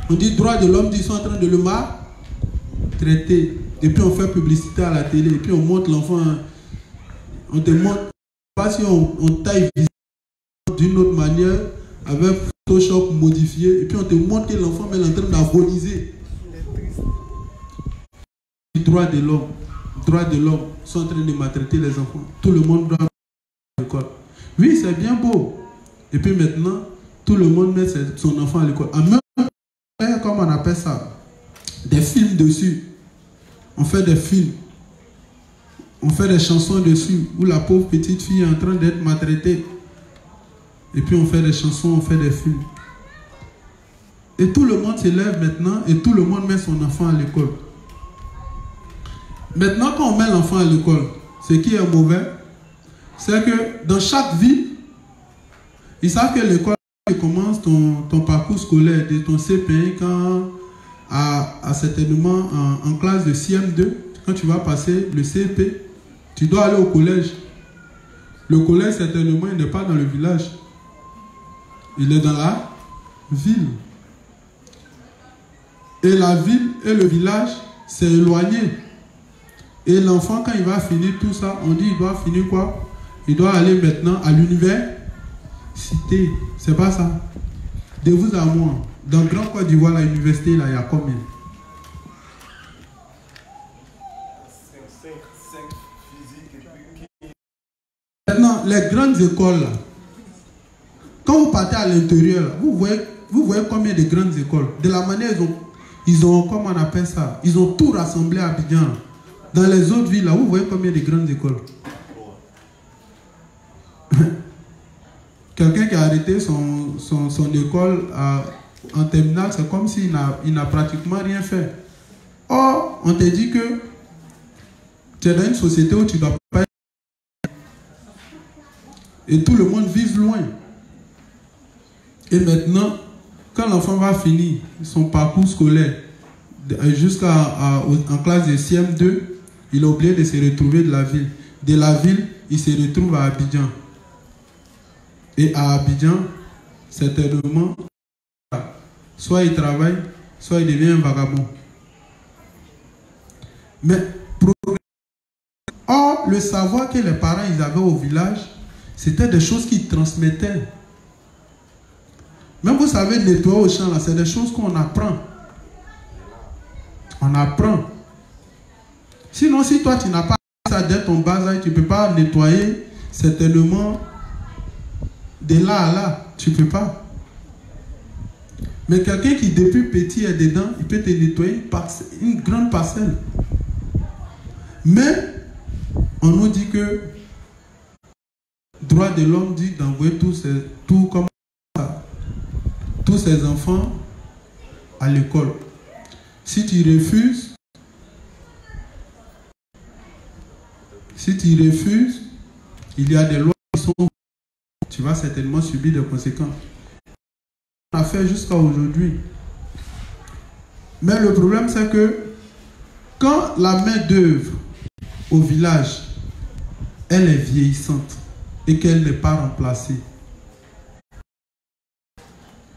on dit droits de l'homme, ils sont en train de le maltraiter. Et puis on fait publicité à la télé. Et puis on montre l'enfant. On te montre pas si on taille d'une autre manière avec Photoshop modifié. Et puis on te montre que l'enfant est en train d'agoniser. Les droits de l'homme sont en train de maltraiter les enfants. Tout le monde doit à l'école. Oui, c'est bien beau. Et puis maintenant, tout le monde met son enfant à l'école. En même temps, comment on appelle ça? Des films dessus. On fait des films. On fait des chansons dessus où la pauvre petite fille est en train d'être maltraitée. Et puis on fait des chansons, on fait des films. Et tout le monde s'élève maintenant et tout le monde met son enfant à l'école. Maintenant, quand on met l'enfant à l'école, ce qui est mauvais, c'est que dans chaque ville, ils savent que l'école commence ton parcours scolaire de ton CP quand certainement en classe de CM2, quand tu vas passer le CP, tu dois aller au collège. Le collège, certainement, il n'est pas dans le village. Il est dans la ville. Et la ville et le village, c'est éloigné. Et l'enfant, quand il va finir tout ça, on dit il doit finir quoi? Il doit aller maintenant à l'université. C'est pas ça. De vous à moi, dans le Grand Côte d'Ivoire, l'université, là, il y a combien? 5 physiques et puis... Maintenant, les grandes écoles, là, quand vous partez à l'intérieur, là, vous voyez combien de grandes écoles? De la manière ils ont, comment on appelle ça? Ils ont tout rassemblé à Abidjan. Dans les autres villes, là, vous voyez combien de grandes écoles? Quelqu'un qui a arrêté son école en terminale, c'est comme s'il n'a pratiquement rien fait. Or, on te dit que tu es dans une société où tu ne dois pas être... Et tout le monde vise loin. Et maintenant, quand l'enfant va finir son parcours scolaire jusqu'en classe de CM2, il a oublié de se retrouver de la ville. De la ville, il se retrouve à Abidjan. Et à Abidjan, certainement, soit il travaille, soit il devient un vagabond. Mais, or, le savoir que les parents ils avaient au village, c'était des choses qu'ils transmettaient. Même vous savez, nettoyer au champ, c'est des choses qu'on apprend. On apprend. Sinon, si toi, tu n'as pas ça dès ton bas âge, tu ne peux pas nettoyer certainement de là à là. Tu ne peux pas. Mais quelqu'un qui, depuis petit, est dedans, il peut te nettoyer une grande parcelle. Mais, on nous dit que droit de l'homme dit d'envoyer tous ces enfants à l'école. Si tu refuses, il y a des lois qui sont... Tu vas certainement subir des conséquences. On a fait jusqu'à aujourd'hui. Mais le problème, c'est que quand la main d'œuvre au village, elle est vieillissante et qu'elle n'est pas remplacée,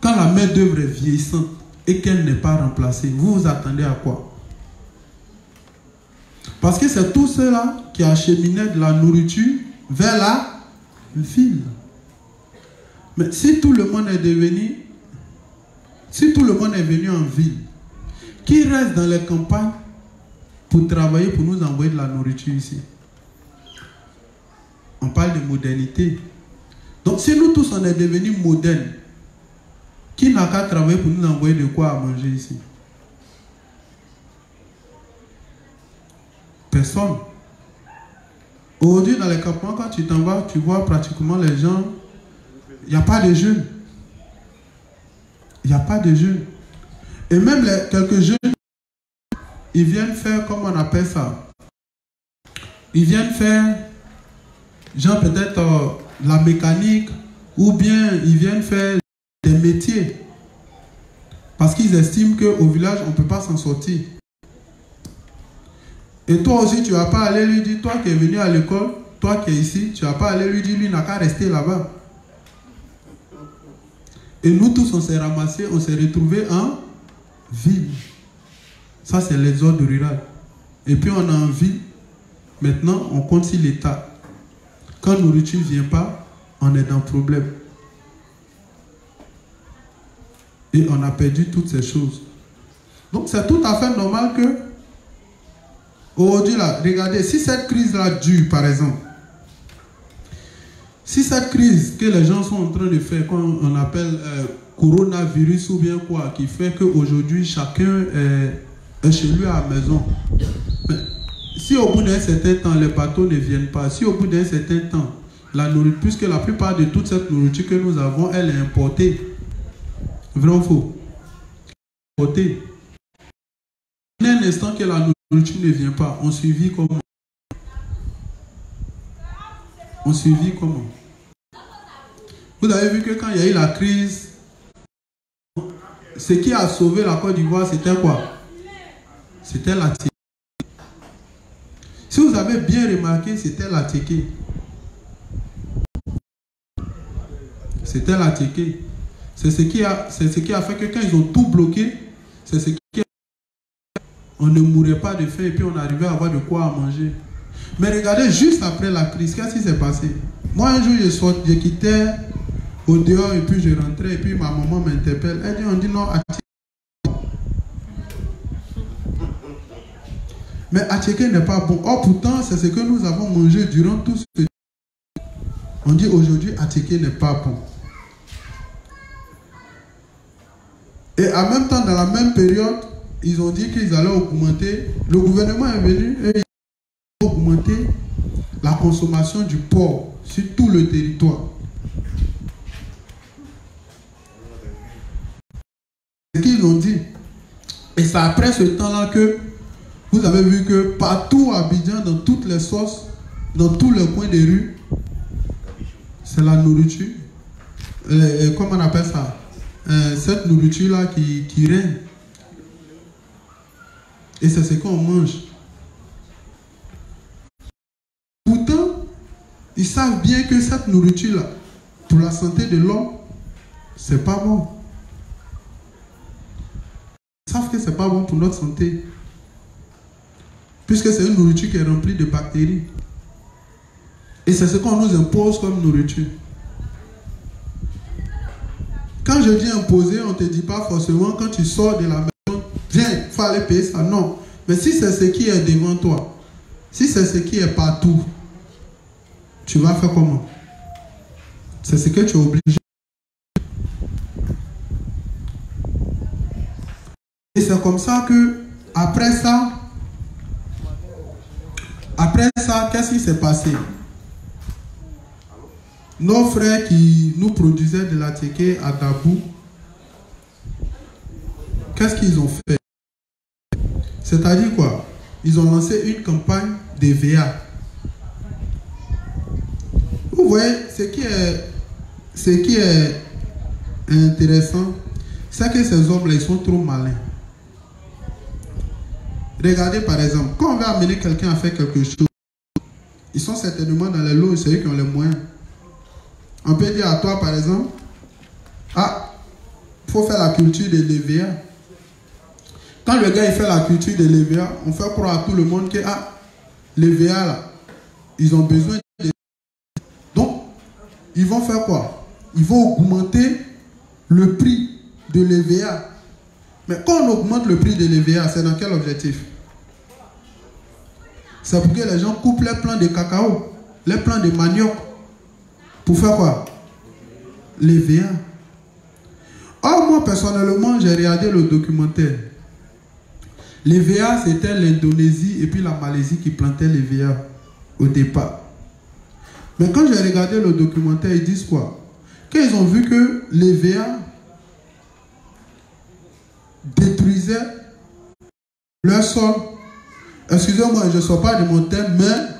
quand la main d'œuvre est vieillissante et qu'elle n'est pas remplacée, vous vous attendez à quoi? Parce que c'est tous ceux-là qui acheminaient de la nourriture vers la ville. Mais si tout le monde est devenu, si tout le monde est venu en ville, qui reste dans les campagnes pour travailler, pour nous envoyer de la nourriture ici? On parle de modernité. Donc si nous tous on est devenus modernes, qui n'a qu'à travailler pour nous envoyer de quoi à manger ici? Personne. Aujourd'hui, dans les campements, quand tu t'en vas, tu vois pratiquement les gens, il n'y a pas de jeunes. Il n'y a pas de jeunes. Et même quelques jeunes, ils viennent faire, comment on appelle ça? Ils viennent faire, genre peut-être la mécanique, ou bien ils viennent faire des métiers. Parce qu'ils estiment qu'au village, on ne peut pas s'en sortir. Et toi aussi, tu ne vas pas aller lui dire, toi qui es venu à l'école, toi qui es ici, tu ne vas pas aller lui dire, lui n'a qu'à rester là-bas. Et nous tous, on s'est ramassés, on s'est retrouvés en ville. Ça, c'est l'exode rural. Et puis, on a envie, maintenant, on compte sur l'État. Quand la nourriture ne vient pas, on est dans le problème. Et on a perdu toutes ces choses. Donc, c'est tout à fait normal que aujourd'hui, là, regardez, si cette crise-là dure, par exemple, si cette crise que les gens sont en train de faire, qu'on appelle coronavirus ou bien quoi, qui fait qu'aujourd'hui, chacun est chez lui à la maison. Mais si au bout d'un certain temps, les bateaux ne viennent pas, si au bout d'un certain temps, la nourriture, puisque la plupart de toute cette nourriture que nous avons, elle est importée. Vrai ou faux? Importée. Il y a un instant que la nourriture ne vient pas, on survit comment? On survit comment? Vous avez vu que quand il y a eu la crise, ce qui a sauvé la Côte d'Ivoire, c'était quoi? C'était la téqué. Si vous avez bien remarqué, c'était la téqué. C'était la téqué. C'est ce qui a fait que quand ils ont tout bloqué, c'est ce qui a fait qu'on ne mourait pas de faim et puis on arrivait à avoir de quoi à manger. Mais regardez, juste après la crise, qu'est-ce qui s'est passé? Moi, un jour, je quittais au dehors et puis je rentrais et puis ma maman m'interpelle. Elle dit, on dit non, mais Attiéké n'est pas bon. Or, pourtant, c'est ce que nous avons mangé durant tout ce temps. On dit aujourd'hui, Attiéké n'est pas bon. Et en même temps, dans la même période, ils ont dit qu'ils allaient augmenter. Le gouvernement est venu et ils ont augmenté la consommation du porc sur tout le territoire. C'est ce qu'ils ont dit. Et c'est après ce temps-là que vous avez vu que partout à Abidjan, dans toutes les sauces, dans tous les coins des rues, c'est la nourriture. Comment on appelle ça? Cette nourriture-là qui règne. Et c'est ce qu'on mange. Pourtant, ils savent bien que cette nourriture-là, pour la santé de l'homme, c'est pas bon. Ils savent que c'est pas bon pour notre santé. Puisque c'est une nourriture qui est remplie de bactéries. Et c'est ce qu'on nous impose comme nourriture. Quand je dis imposer, on ne te dit pas forcément quand tu sors de la maison, viens, il faut aller payer ça. Non. Mais si c'est ce qui est devant toi, si c'est ce qui est partout, tu vas faire comment? C'est ce que tu es obligé. Et c'est comme ça que, après ça, qu'est-ce qui s'est passé? Nos frères qui nous produisaient de la téqué à Dabou, qu'est-ce qu'ils ont fait? C'est-à-dire quoi? Ils ont lancé une campagne de VA. Vous voyez, ce qui est intéressant, c'est que ces hommes-là, ils sont trop malins. Regardez par exemple, quand on veut amener quelqu'un à faire quelque chose, ils sont certainement dans les lots, c'est eux qui ont les moyens. On peut dire à toi par exemple, ah, il faut faire la culture de l'EVA. Quand le gars il fait la culture de l'EVA, on fait croire à tout le monde que l'EVA là, ils ont besoin de... Donc, ils vont faire quoi? Ils vont augmenter le prix de l'EVA. Mais quand on augmente le prix de l'EVA, c'est dans quel objectif? C'est pour que les gens coupent les plants de cacao. les plants de manioc. Pour faire quoi? L'EVA. Or, moi, personnellement, j'ai regardé le documentaire. L'EVA, c'était l'Indonésie et puis la Malaisie qui plantaient l'EVA au départ. Mais quand j'ai regardé le documentaire, ils disent quoi? Qu'ils ont vu que l'EVA détruisait leur sol. Excusez-moi, je ne sors pas de mon thème, mais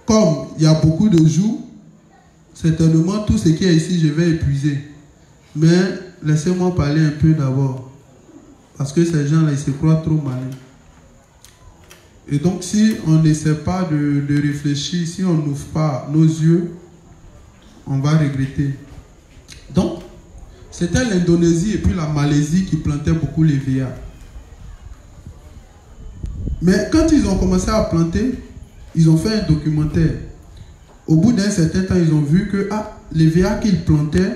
comme il y a beaucoup de jours, certainement tout ce qui est ici, je vais épuiser. Mais laissez-moi parler un peu d'abord. Parce que ces gens-là, ils se croient trop malins. Et donc, si on n'essaie pas de réfléchir, si on n'ouvre pas nos yeux, on va regretter. Donc, c'était l'Indonésie et puis la Malaisie qui plantaient beaucoup les l'EVA. Mais quand ils ont commencé à planter, ils ont fait un documentaire. Au bout d'un certain temps, ils ont vu que les l'EVA qu'ils plantaient,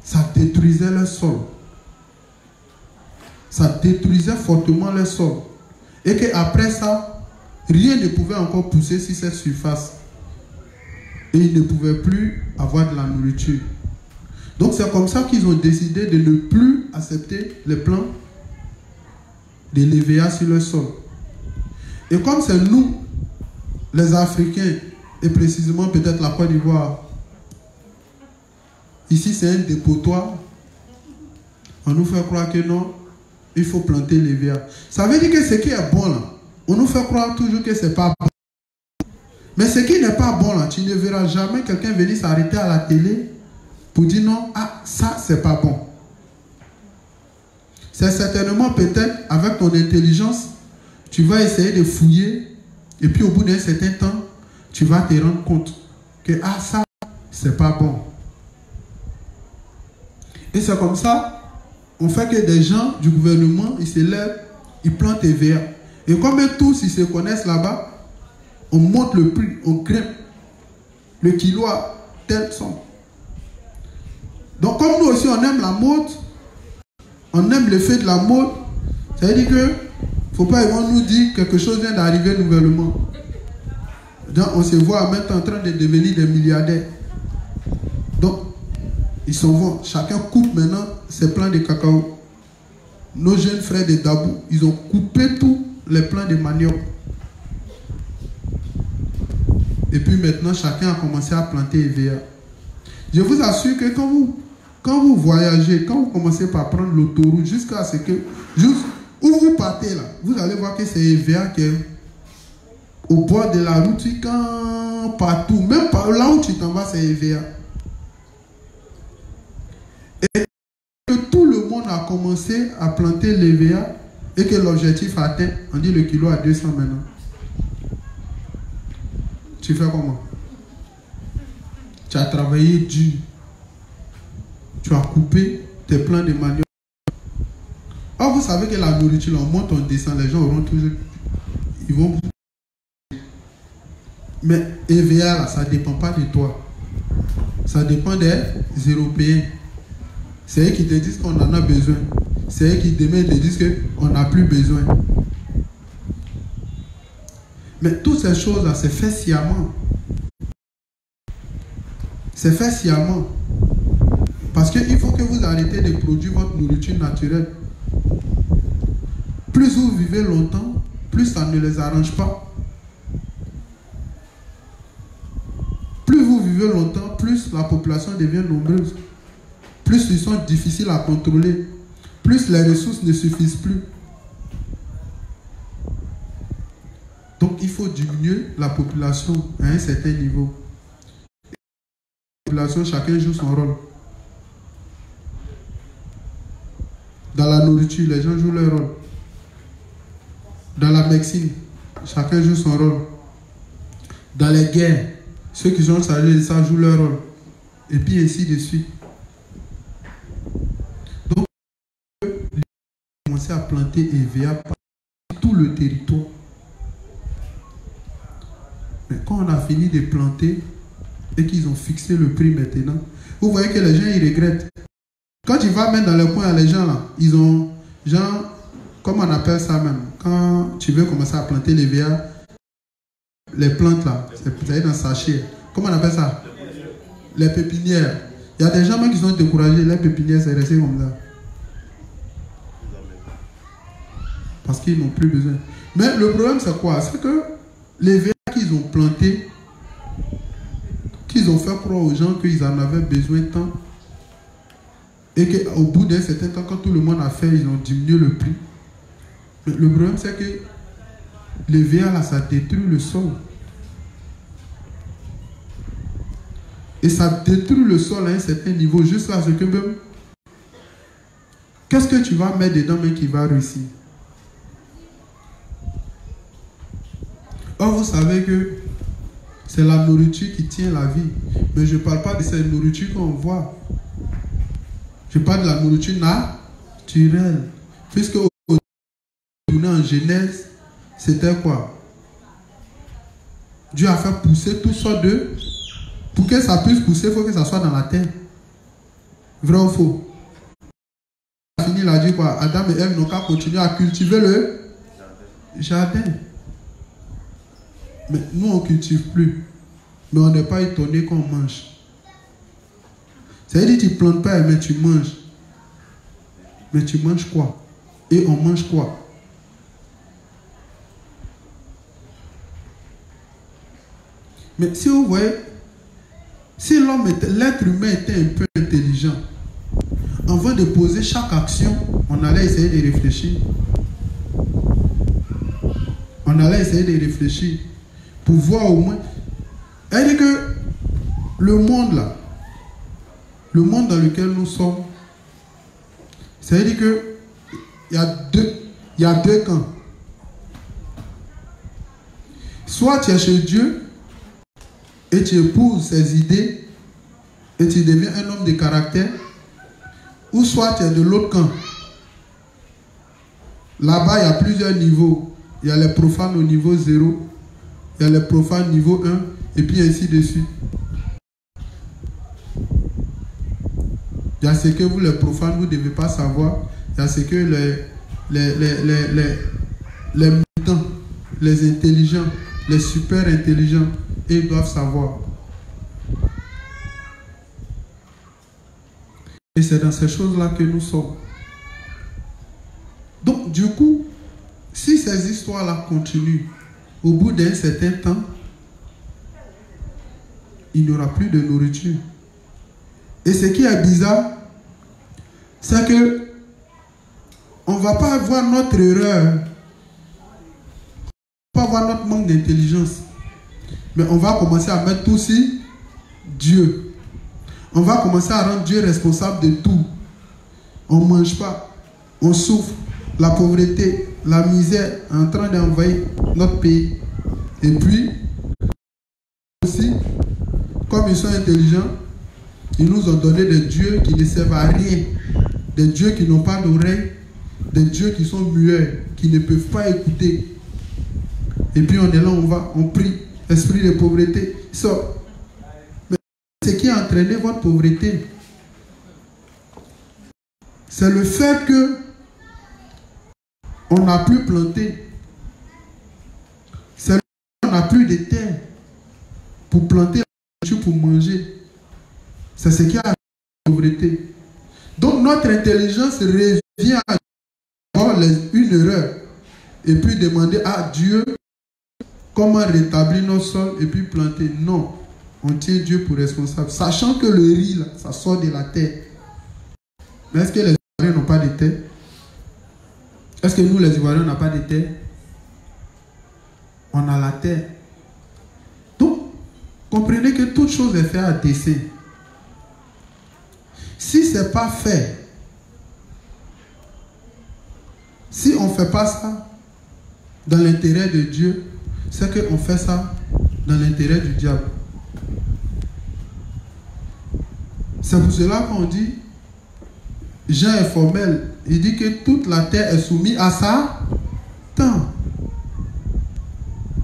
ça détruisait le sol. Ça détruisait fortement le sol. Et qu'après ça, rien ne pouvait encore pousser sur cette surface. Et ils ne pouvaient plus avoir de la nourriture. Donc c'est comme ça qu'ils ont décidé de ne plus accepter les plants de l'EVA sur le sol. Et comme c'est nous, les Africains, et précisément peut-être la Côte d'Ivoire, ici c'est un dépotoir, on nous fait croire que non, il faut planter l'EVA. Ça veut dire que ce qui est bon là, on nous fait croire toujours que c'est pas bon. Mais ce qui n'est pas bon là, tu ne verras jamais quelqu'un venir s'arrêter à la télé pour dire non, ça c'est pas bon. C'est certainement peut-être avec ton intelligence, tu vas essayer de fouiller et puis au bout d'un certain temps, tu vas te rendre compte que ça c'est pas bon. Et c'est comme ça. On fait que des gens du gouvernement, ils se lèvent, ils plantent des verres. Et comme eux tous, ils se connaissent là-bas, on monte le prix, on grimpe le kilo à telle somme. Donc comme nous aussi, on aime la mode, on aime l'effet de la mode, ça veut dire que, faut pas, ils vont nous dire quelque chose vient d'arriver nouvellement. Donc on se voit maintenant en train de devenir des milliardaires. Donc, ils s'en vont. Chacun coupe maintenant ses plants de cacao. Nos jeunes frères de Dabou, ils ont coupé tous les plants de manioc. Et puis maintenant, chacun a commencé à planter EVA. Je vous assure que quand vous voyagez, quand vous commencez par prendre l'autoroute jusqu'à ce que, juste où vous partez là, vous allez voir que c'est EVA qui est au bord de la route, quand partout, même par là où tu t'en vas, c'est EVA. Et que tout le monde a commencé à planter l'EVA et que l'objectif atteint, on dit le kilo à 200 maintenant. Tu fais comment? Tu as travaillé dur. Tu as coupé tes plants de manioc. Or, vous savez que la nourriture, on monte, on descend, les gens auront toujours... Ils vont... Mais EVA, là, ça ne dépend pas de toi. Ça dépend des Européens. C'est eux qui te disent qu'on en a besoin. C'est eux qui demain te disent qu'on n'a plus besoin. Mais toutes ces choses-là, c'est fait sciemment. C'est fait sciemment. Parce qu'il faut que vous arrêtez de produire votre nourriture naturelle. Plus vous vivez longtemps, plus ça ne les arrange pas. Plus vous vivez longtemps, plus la population devient nombreuse. Plus ils sont difficiles à contrôler. Plus les ressources ne suffisent plus. Donc il faut diminuer la population à un certain niveau. La population, chacun joue son rôle. Dans la nourriture, les gens jouent leur rôle. Dans la médecine, chacun joue son rôle. Dans les guerres, ceux qui sont chargés de ça jouent leur rôle. Et puis ainsi de suite. Donc, ils ont commencé à planter EVA par tout le territoire. Mais quand on a fini de planter et qu'ils ont fixé le prix maintenant, vous voyez que les gens ils regrettent. Quand tu vas même dans le coin, les gens là, ils ont, genre, comment on appelle ça même, quand tu veux commencer à planter l'EVA, les plantes là, c'est dans sachet. Comment on appelle ça? Les pépinières. Il y a des gens même qui sont découragés, les pépinières, c'est resté comme ça. Parce qu'ils n'ont plus besoin. Mais le problème, c'est quoi? C'est que les verres qu'ils ont plantés, qu'ils ont fait croire aux gens qu'ils en avaient besoin tant, et qu'au bout d'un certain temps, quand tout le monde a fait, ils ont diminué le prix. Mais le problème, c'est que les verres là, ça détruit le sol. Et ça détruit le sol à un certain niveau, jusqu'à ce que même, qu'est-ce que tu vas mettre dedans, mais qui va réussir? Or, vous savez que c'est la nourriture qui tient la vie. Mais je ne parle pas de cette nourriture qu'on voit. Je parle de la nourriture naturelle. Puisque en Genèse, c'était quoi? Dieu a fait pousser tout ça de... Pour que ça puisse pousser, il faut que ça soit dans la terre. Vrai ou faux? Il a fini, il a dit quoi? Adam et Ève n'ont qu'à continuer à cultiver le jardin. Mais nous, on ne cultive plus. Mais on n'est pas étonné qu'on mange. C'est-à-dire que tu ne plantes pas, mais tu manges. Mais tu manges quoi? Et on mange quoi? Mais si vous voyez, si l'être humain était un peu intelligent, avant de poser chaque action, on allait essayer de réfléchir. On allait essayer de réfléchir pour voir au moins. Elle dit que le monde là, le monde dans lequel nous sommes, c'est-à-dire que il y a deux camps. Soit tu es chez Dieu et tu épouses ses idées et tu deviens un homme de caractère, ou soit tu es de l'autre camp. Là-bas, il y a plusieurs niveaux. Il y a les profanes au niveau 0, il y a les profanes niveau 1, et puis ainsi de suite. Il y a ce que vous, les profanes, vous ne devez pas savoir. Il y a ce que les mutants, les intelligents, les super intelligents, ils doivent savoir. Et c'est dans ces choses-là que nous sommes. Donc, du coup, si ces histoires-là continuent, au bout d'un certain temps, il n'y aura plus de nourriture. Et ce qui est bizarre, c'est que on ne va pas avoir notre erreur, on ne va pas avoir notre manque d'intelligence, mais on va commencer à mettre tout sur Dieu. On va commencer à rendre Dieu responsable de tout. On ne mange pas, on souffre, la pauvreté, la misère est en train d'envahir notre pays. Et puis, aussi, comme ils sont intelligents, ils nous ont donné des dieux qui ne servent à rien, des dieux qui n'ont pas d'oreilles, des dieux qui sont muets, qui ne peuvent pas écouter. Et puis on est là, on prie, esprit de pauvreté, sort. Mais ce qui a entraîné votre pauvreté, c'est le fait que on n'a plus planté. C'est le fait qu'on n'a plus de terre pour planter la nourriture, pour manger. C'est ce qui a la pauvreté. Donc notre intelligence revient à avoir une erreur et puis demander à Dieu comment rétablir nos sols et puis planter. Non, on tient Dieu pour responsable. Sachant que le riz, là, ça sort de la terre. Mais est-ce que les Ivoiriens n'ont pas de terre? Est-ce que nous, les Ivoiriens, n'avons pas de terre? On a la terre. Donc, comprenez que toute chose est faite à dessein. Si ce n'est pas fait, si on ne fait pas ça dans l'intérêt de Dieu, c'est qu'on fait ça dans l'intérêt du diable. C'est pour cela qu'on dit, Jean est formel, il dit que toute la terre est soumise à sa temps.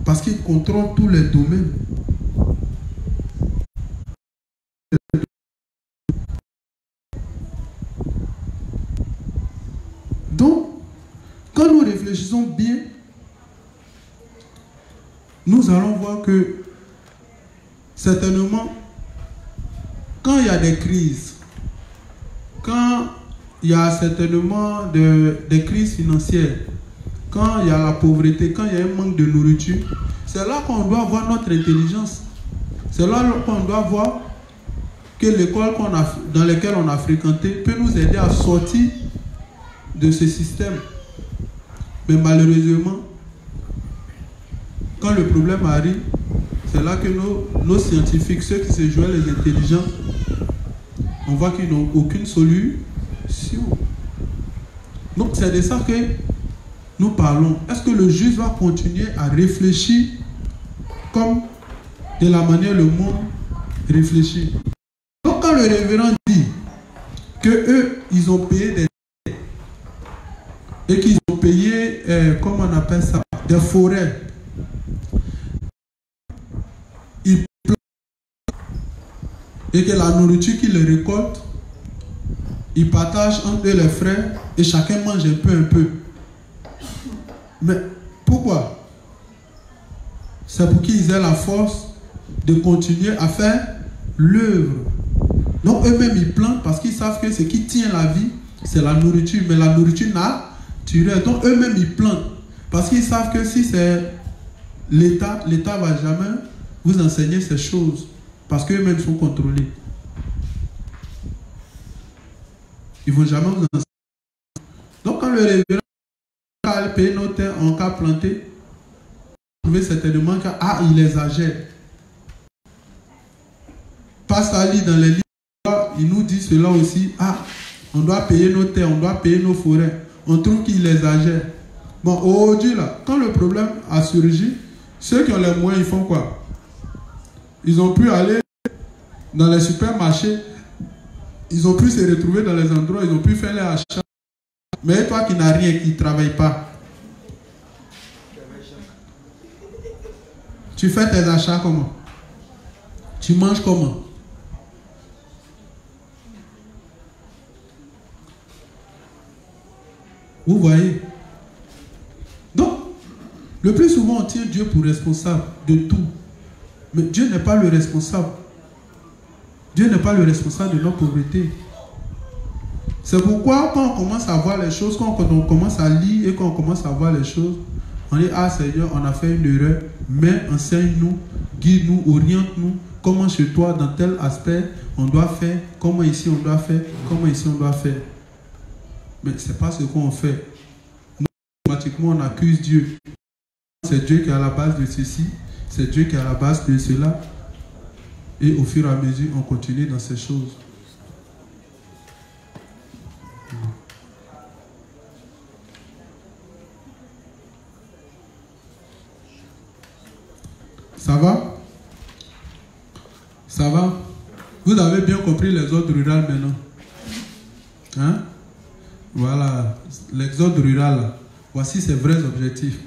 Parce qu'il contrôle tous les domaines. Donc, quand nous réfléchissons bien, nous allons voir que certainement, quand il y a des crises, quand il y a certainement des crises financières, quand il y a la pauvreté, quand il y a un manque de nourriture, c'est là qu'on doit voir notre intelligence. C'est là qu'on doit voir que l'école dans laquelle on a fréquenté peut nous aider à sortir de ce système. Mais malheureusement, quand le problème arrive, c'est là que nos scientifiques, ceux qui se jouent les intelligents, on voit qu'ils n'ont aucune solution. Donc c'est de ça que nous parlons. Est-ce que le juste va continuer à réfléchir comme de la manière le monde réfléchit? Donc quand le révérend dit que eux, ils ont payé des dettes et qu'ils ont payé, comment on appelle ça, des forêts, ils plantent et que la nourriture qu'ils récoltent, ils partagent entre eux les frères et chacun mange un peu. Mais pourquoi? C'est pour qu'ils aient la force de continuer à faire l'œuvre. Donc eux-mêmes ils plantent parce qu'ils savent que ce qui tient la vie, c'est la nourriture. Mais la nourriture naturelle. Donc eux-mêmes ils plantent parce qu'ils savent que si c'est l'État ne va jamais vous enseigner ces choses parce qu'eux-mêmes sont contrôlés. Ils ne vont jamais vous enseigner. Donc quand le révérend a payé nos terres en cas planté, vous trouvez certainement qu'il exagère. Pascal dans les livres, il nous dit cela aussi. On doit payer nos terres, on doit payer nos forêts. On trouve qu'il exagère. Bon, aujourd'hui, là, quand le problème a surgi, ceux qui ont les moyens, ils font quoi? Ils ont pu aller dans les supermarchés, ils ont pu se retrouver dans les endroits, ils ont pu faire les achats. Mais toi qui n'as rien, qui ne travaille pas, tu fais tes achats comment? Tu manges comment? Vous voyez? Donc, le plus souvent, on tient Dieu pour responsable de tout. Mais Dieu n'est pas le responsable. Dieu n'est pas le responsable de notre pauvreté. C'est pourquoi quand on commence à voir les choses, quand on commence à lire et quand on commence à voir les choses, on dit, Seigneur, on a fait une erreur, mais enseigne-nous, guide-nous, oriente-nous, comment chez toi, dans tel aspect, on doit faire, comment ici on doit faire, comment ici on doit faire. Mais ce n'est pas ce qu'on fait. Nous, automatiquement, on accuse Dieu. C'est Dieu qui est à la base de ceci, c'est Dieu qui est à la base de cela. Et au fur et à mesure, on continue dans ces choses. Ça va? Ça va? Vous avez bien compris l'exode rural maintenant? Hein? Voilà, l'exode rural, là. Voici ses vrais objectifs.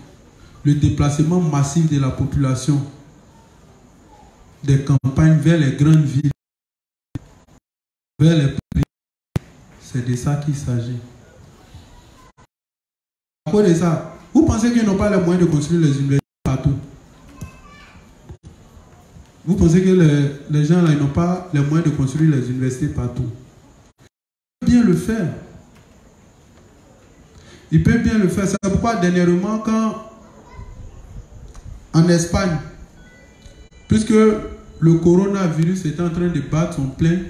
Le déplacement massif de la population des campagnes vers les grandes villes, vers les prix. C'est de ça qu'il s'agit. À cause de ça, vous pensez qu'ils n'ont pas les moyens de construire les universités partout? Vous pensez que les gens là, ils n'ont pas les moyens de construire les universités partout? Ils peuvent bien le faire. Ils peuvent bien le faire. C'est pourquoi dernièrement, quand en Espagne, puisque le coronavirus était en train de battre son plein,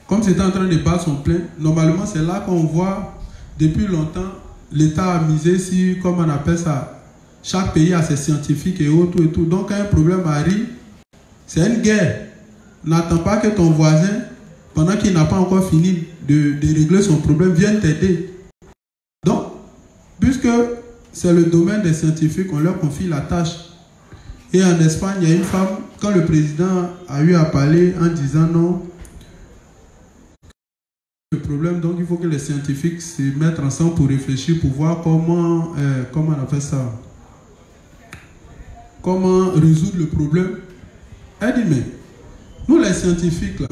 comme c'était en train de battre son plein, normalement c'est là qu'on voit depuis longtemps l'État a misé sur, comme on appelle ça, chaque pays a ses scientifiques et autres et tout. Donc quand un problème arrive, c'est une guerre. N'attends pas que ton voisin, pendant qu'il n'a pas encore fini de régler son problème, vienne t'aider. Donc, puisque c'est le domaine des scientifiques, on leur confie la tâche. Et en Espagne, il y a une femme, quand le président a eu à parler en disant non, le problème, donc il faut que les scientifiques se mettent ensemble pour réfléchir, pour voir comment on appelle ça, comment résoudre le problème. Elle dit, mais nous les scientifiques, là,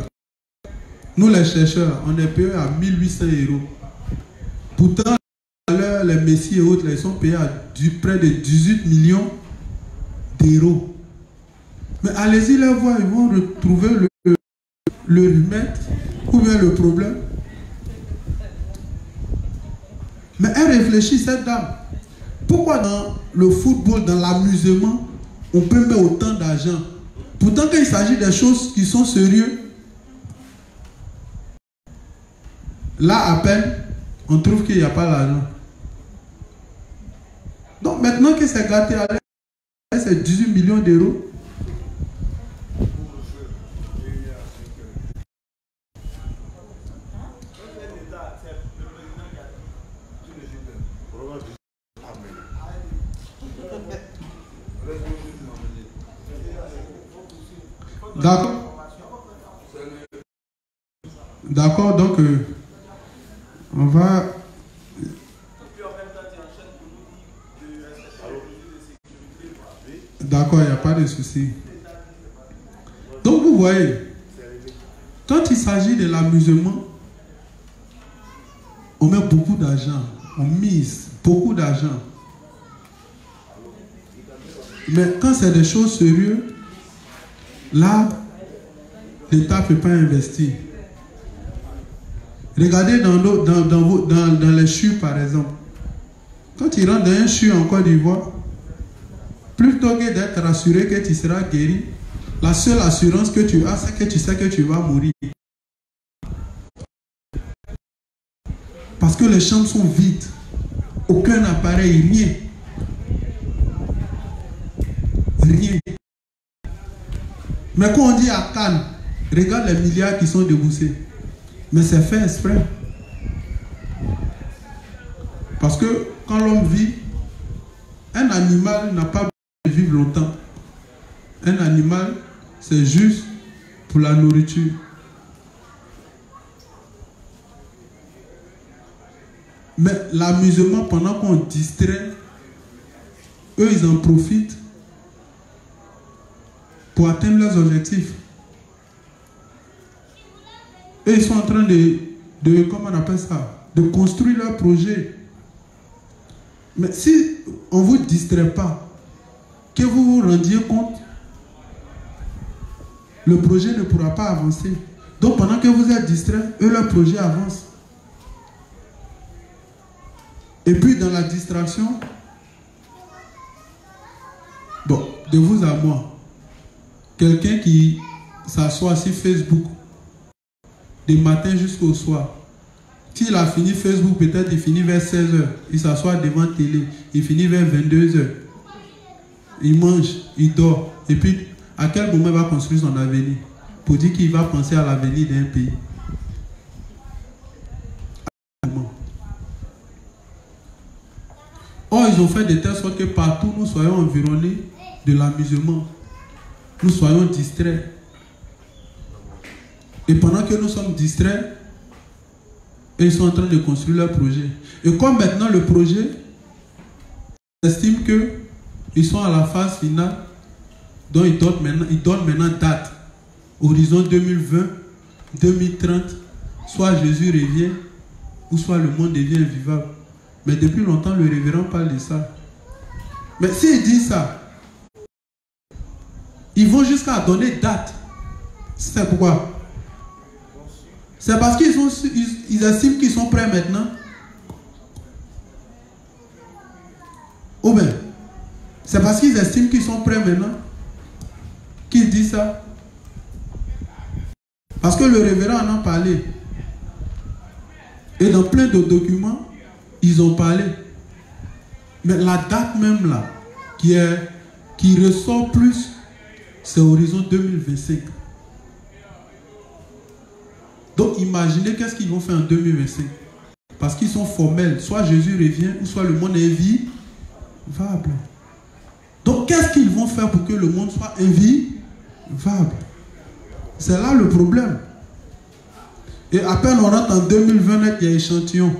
nous les chercheurs, on est payés à 1800 €. Pourtant, les messies et autres, là, ils sont payés à près de 18 millions d'euros. Mais allez-y les voir, ils vont retrouver le remède ou bien le problème. Mais elle réfléchit, cette dame. Pourquoi dans le football, dans l'amusement, on peut mettre autant d'argent? Pourtant, quand il s'agit des choses qui sont sérieuses, là, à peine, on trouve qu'il n'y a pas l'argent. Donc, maintenant que c'est gâté, c'est 18 millions d'euros. D'accord. D'accord, donc on va... D'accord, il n'y a pas de souci. Donc vous voyez, quand il s'agit de l'amusement, on met beaucoup d'argent, on mise beaucoup d'argent. Mais quand c'est des choses sérieuses, là, l'État ne peut pas investir. Regardez dans les CHU, par exemple. Quand tu rentres dans un CHU en Côte d'Ivoire, plutôt que d'être rassuré que tu seras guéri, la seule assurance que tu as, c'est que tu sais que tu vas mourir. Parce que les chambres sont vides. Aucun appareil, rien. Rien. Mais quand on dit à Cannes, regarde les milliards qui sont déboursés. Mais c'est fait exprès. Parce que quand l'homme vit, un animal n'a pas besoin de vivre longtemps. Un animal, c'est juste pour la nourriture. Mais l'amusement, pendant qu'on distrait, eux, ils en profitent pour atteindre leurs objectifs. Et ils sont en train comment on appelle ça, de construire leur projet. Mais si on ne vous distrait pas, que vous vous rendiez compte, le projet ne pourra pas avancer. Donc pendant que vous êtes distrait, eux, leur projet avance. Et puis dans la distraction, bon, de vous à moi, quelqu'un qui s'assoit sur Facebook, du matin jusqu'au soir. S'il a fini Facebook, peut-être il finit vers 16h. Il s'assoit devant la télé. Il finit vers 22h. Il mange, il dort. Et puis, à quel moment il va construire son avenir? Pour dire qu'il va penser à l'avenir d'un pays. Or, ils ont fait de telle sorte que partout nous soyons environnés de l'amusement. Nous soyons distraits. Et pendant que nous sommes distraits, ils sont en train de construire leur projet. Et comme maintenant le projet estime qu'ils sont à la phase finale, donc ils donnent maintenant date. Horizon 2020, 2030, soit Jésus revient, ou soit le monde devient invivable. Mais depuis longtemps, le révérend parle de ça. Mais s'il dit ça, ils vont jusqu'à donner date. C'est pourquoi? C'est parce qu'ils estiment qu'ils sont prêts maintenant. Ou bien, c'est parce qu'ils estiment qu'ils sont prêts maintenant qu'ils disent ça. Parce que le révérend en a parlé. Et dans plein de documents, ils ont parlé. Mais la date même là, qui ressort plus, c'est Horizon 2025. Donc imaginez qu'est-ce qu'ils vont faire en 2025. Parce qu'ils sont formels. Soit Jésus revient, ou soit le monde est invivable. Donc qu'est-ce qu'ils vont faire pour que le monde soit invivable? C'est là le problème. Et à peine on rentre en 2020, il y a échantillon.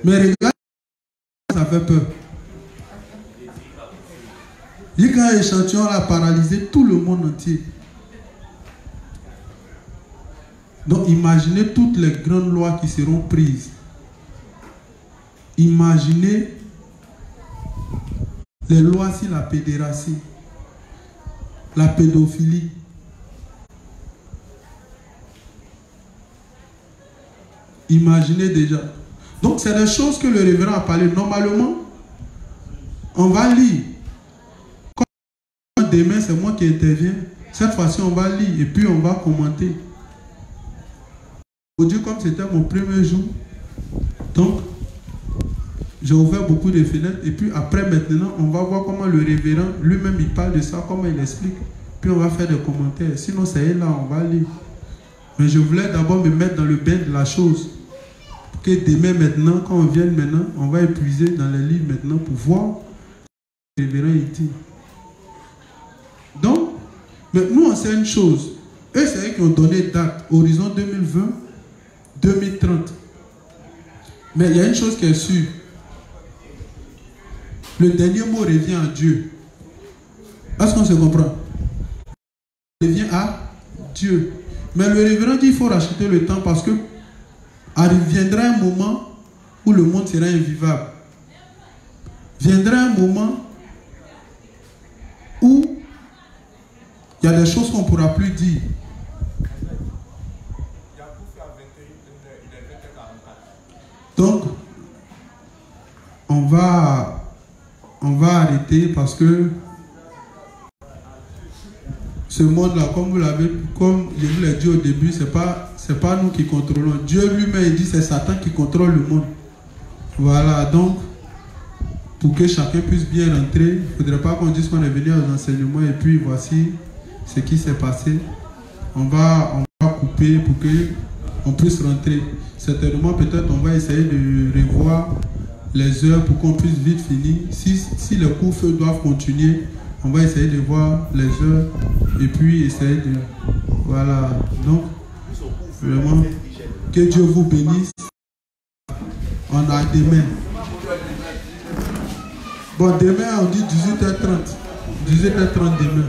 Mais regarde, ça fait peur. Il y a un échantillon a paralysé tout le monde entier. Donc imaginez toutes les grandes lois qui seront prises Imaginez les lois sur la pédératie, la pédophilie. Imaginez déjà. Donc c'est des choses que le révérend a parlé. Normalement, on va lire. Quand demain c'est moi qui interviens, cette fois-ci on va lire et puis on va commenter. Aujourd'hui, comme c'était mon premier jour, donc j'ai ouvert beaucoup de fenêtres et puis après maintenant on va voir comment le révérend lui-même il parle de ça, comment il explique. Puis on va faire des commentaires. Sinon c'est là, on va lire. Mais je voulais d'abord me mettre dans le bain de la chose. Pour que demain maintenant, quand on vienne maintenant, on va épuiser dans les livres maintenant pour voir ce que le révérend il dit. Donc, mais nous on sait une chose. Eux c'est eux qui ont donné date, horizon 2020, 2030. Mais il y a une chose qui est sûre. Le dernier mot revient à Dieu. Est-ce qu'on se comprend? Il revient à Dieu. Mais le révérend dit qu'il faut racheter le temps parce que viendra un moment où le monde sera invivable. Viendra un moment où il y a des choses qu'on ne pourra plus dire. Donc, on va arrêter parce que ce monde-là, comme je vous l'ai dit au début, c'est pas nous qui contrôlons. Dieu lui-même dit c'est Satan qui contrôle le monde. Voilà, donc, pour que chacun puisse bien rentrer, il ne faudrait pas qu'on dise qu'on est venu aux enseignements et puis voici ce qui s'est passé. On va couper pour qu'on puisse rentrer. Certainement, peut-être, on va essayer de revoir les heures pour qu'on puisse vite finir. Si les couvre-feux doivent continuer, on va essayer de voir les heures et puis essayer de... Voilà. Donc, vraiment, que Dieu vous bénisse. On a demain. Bon, demain, on dit 18h30. 18h30 demain.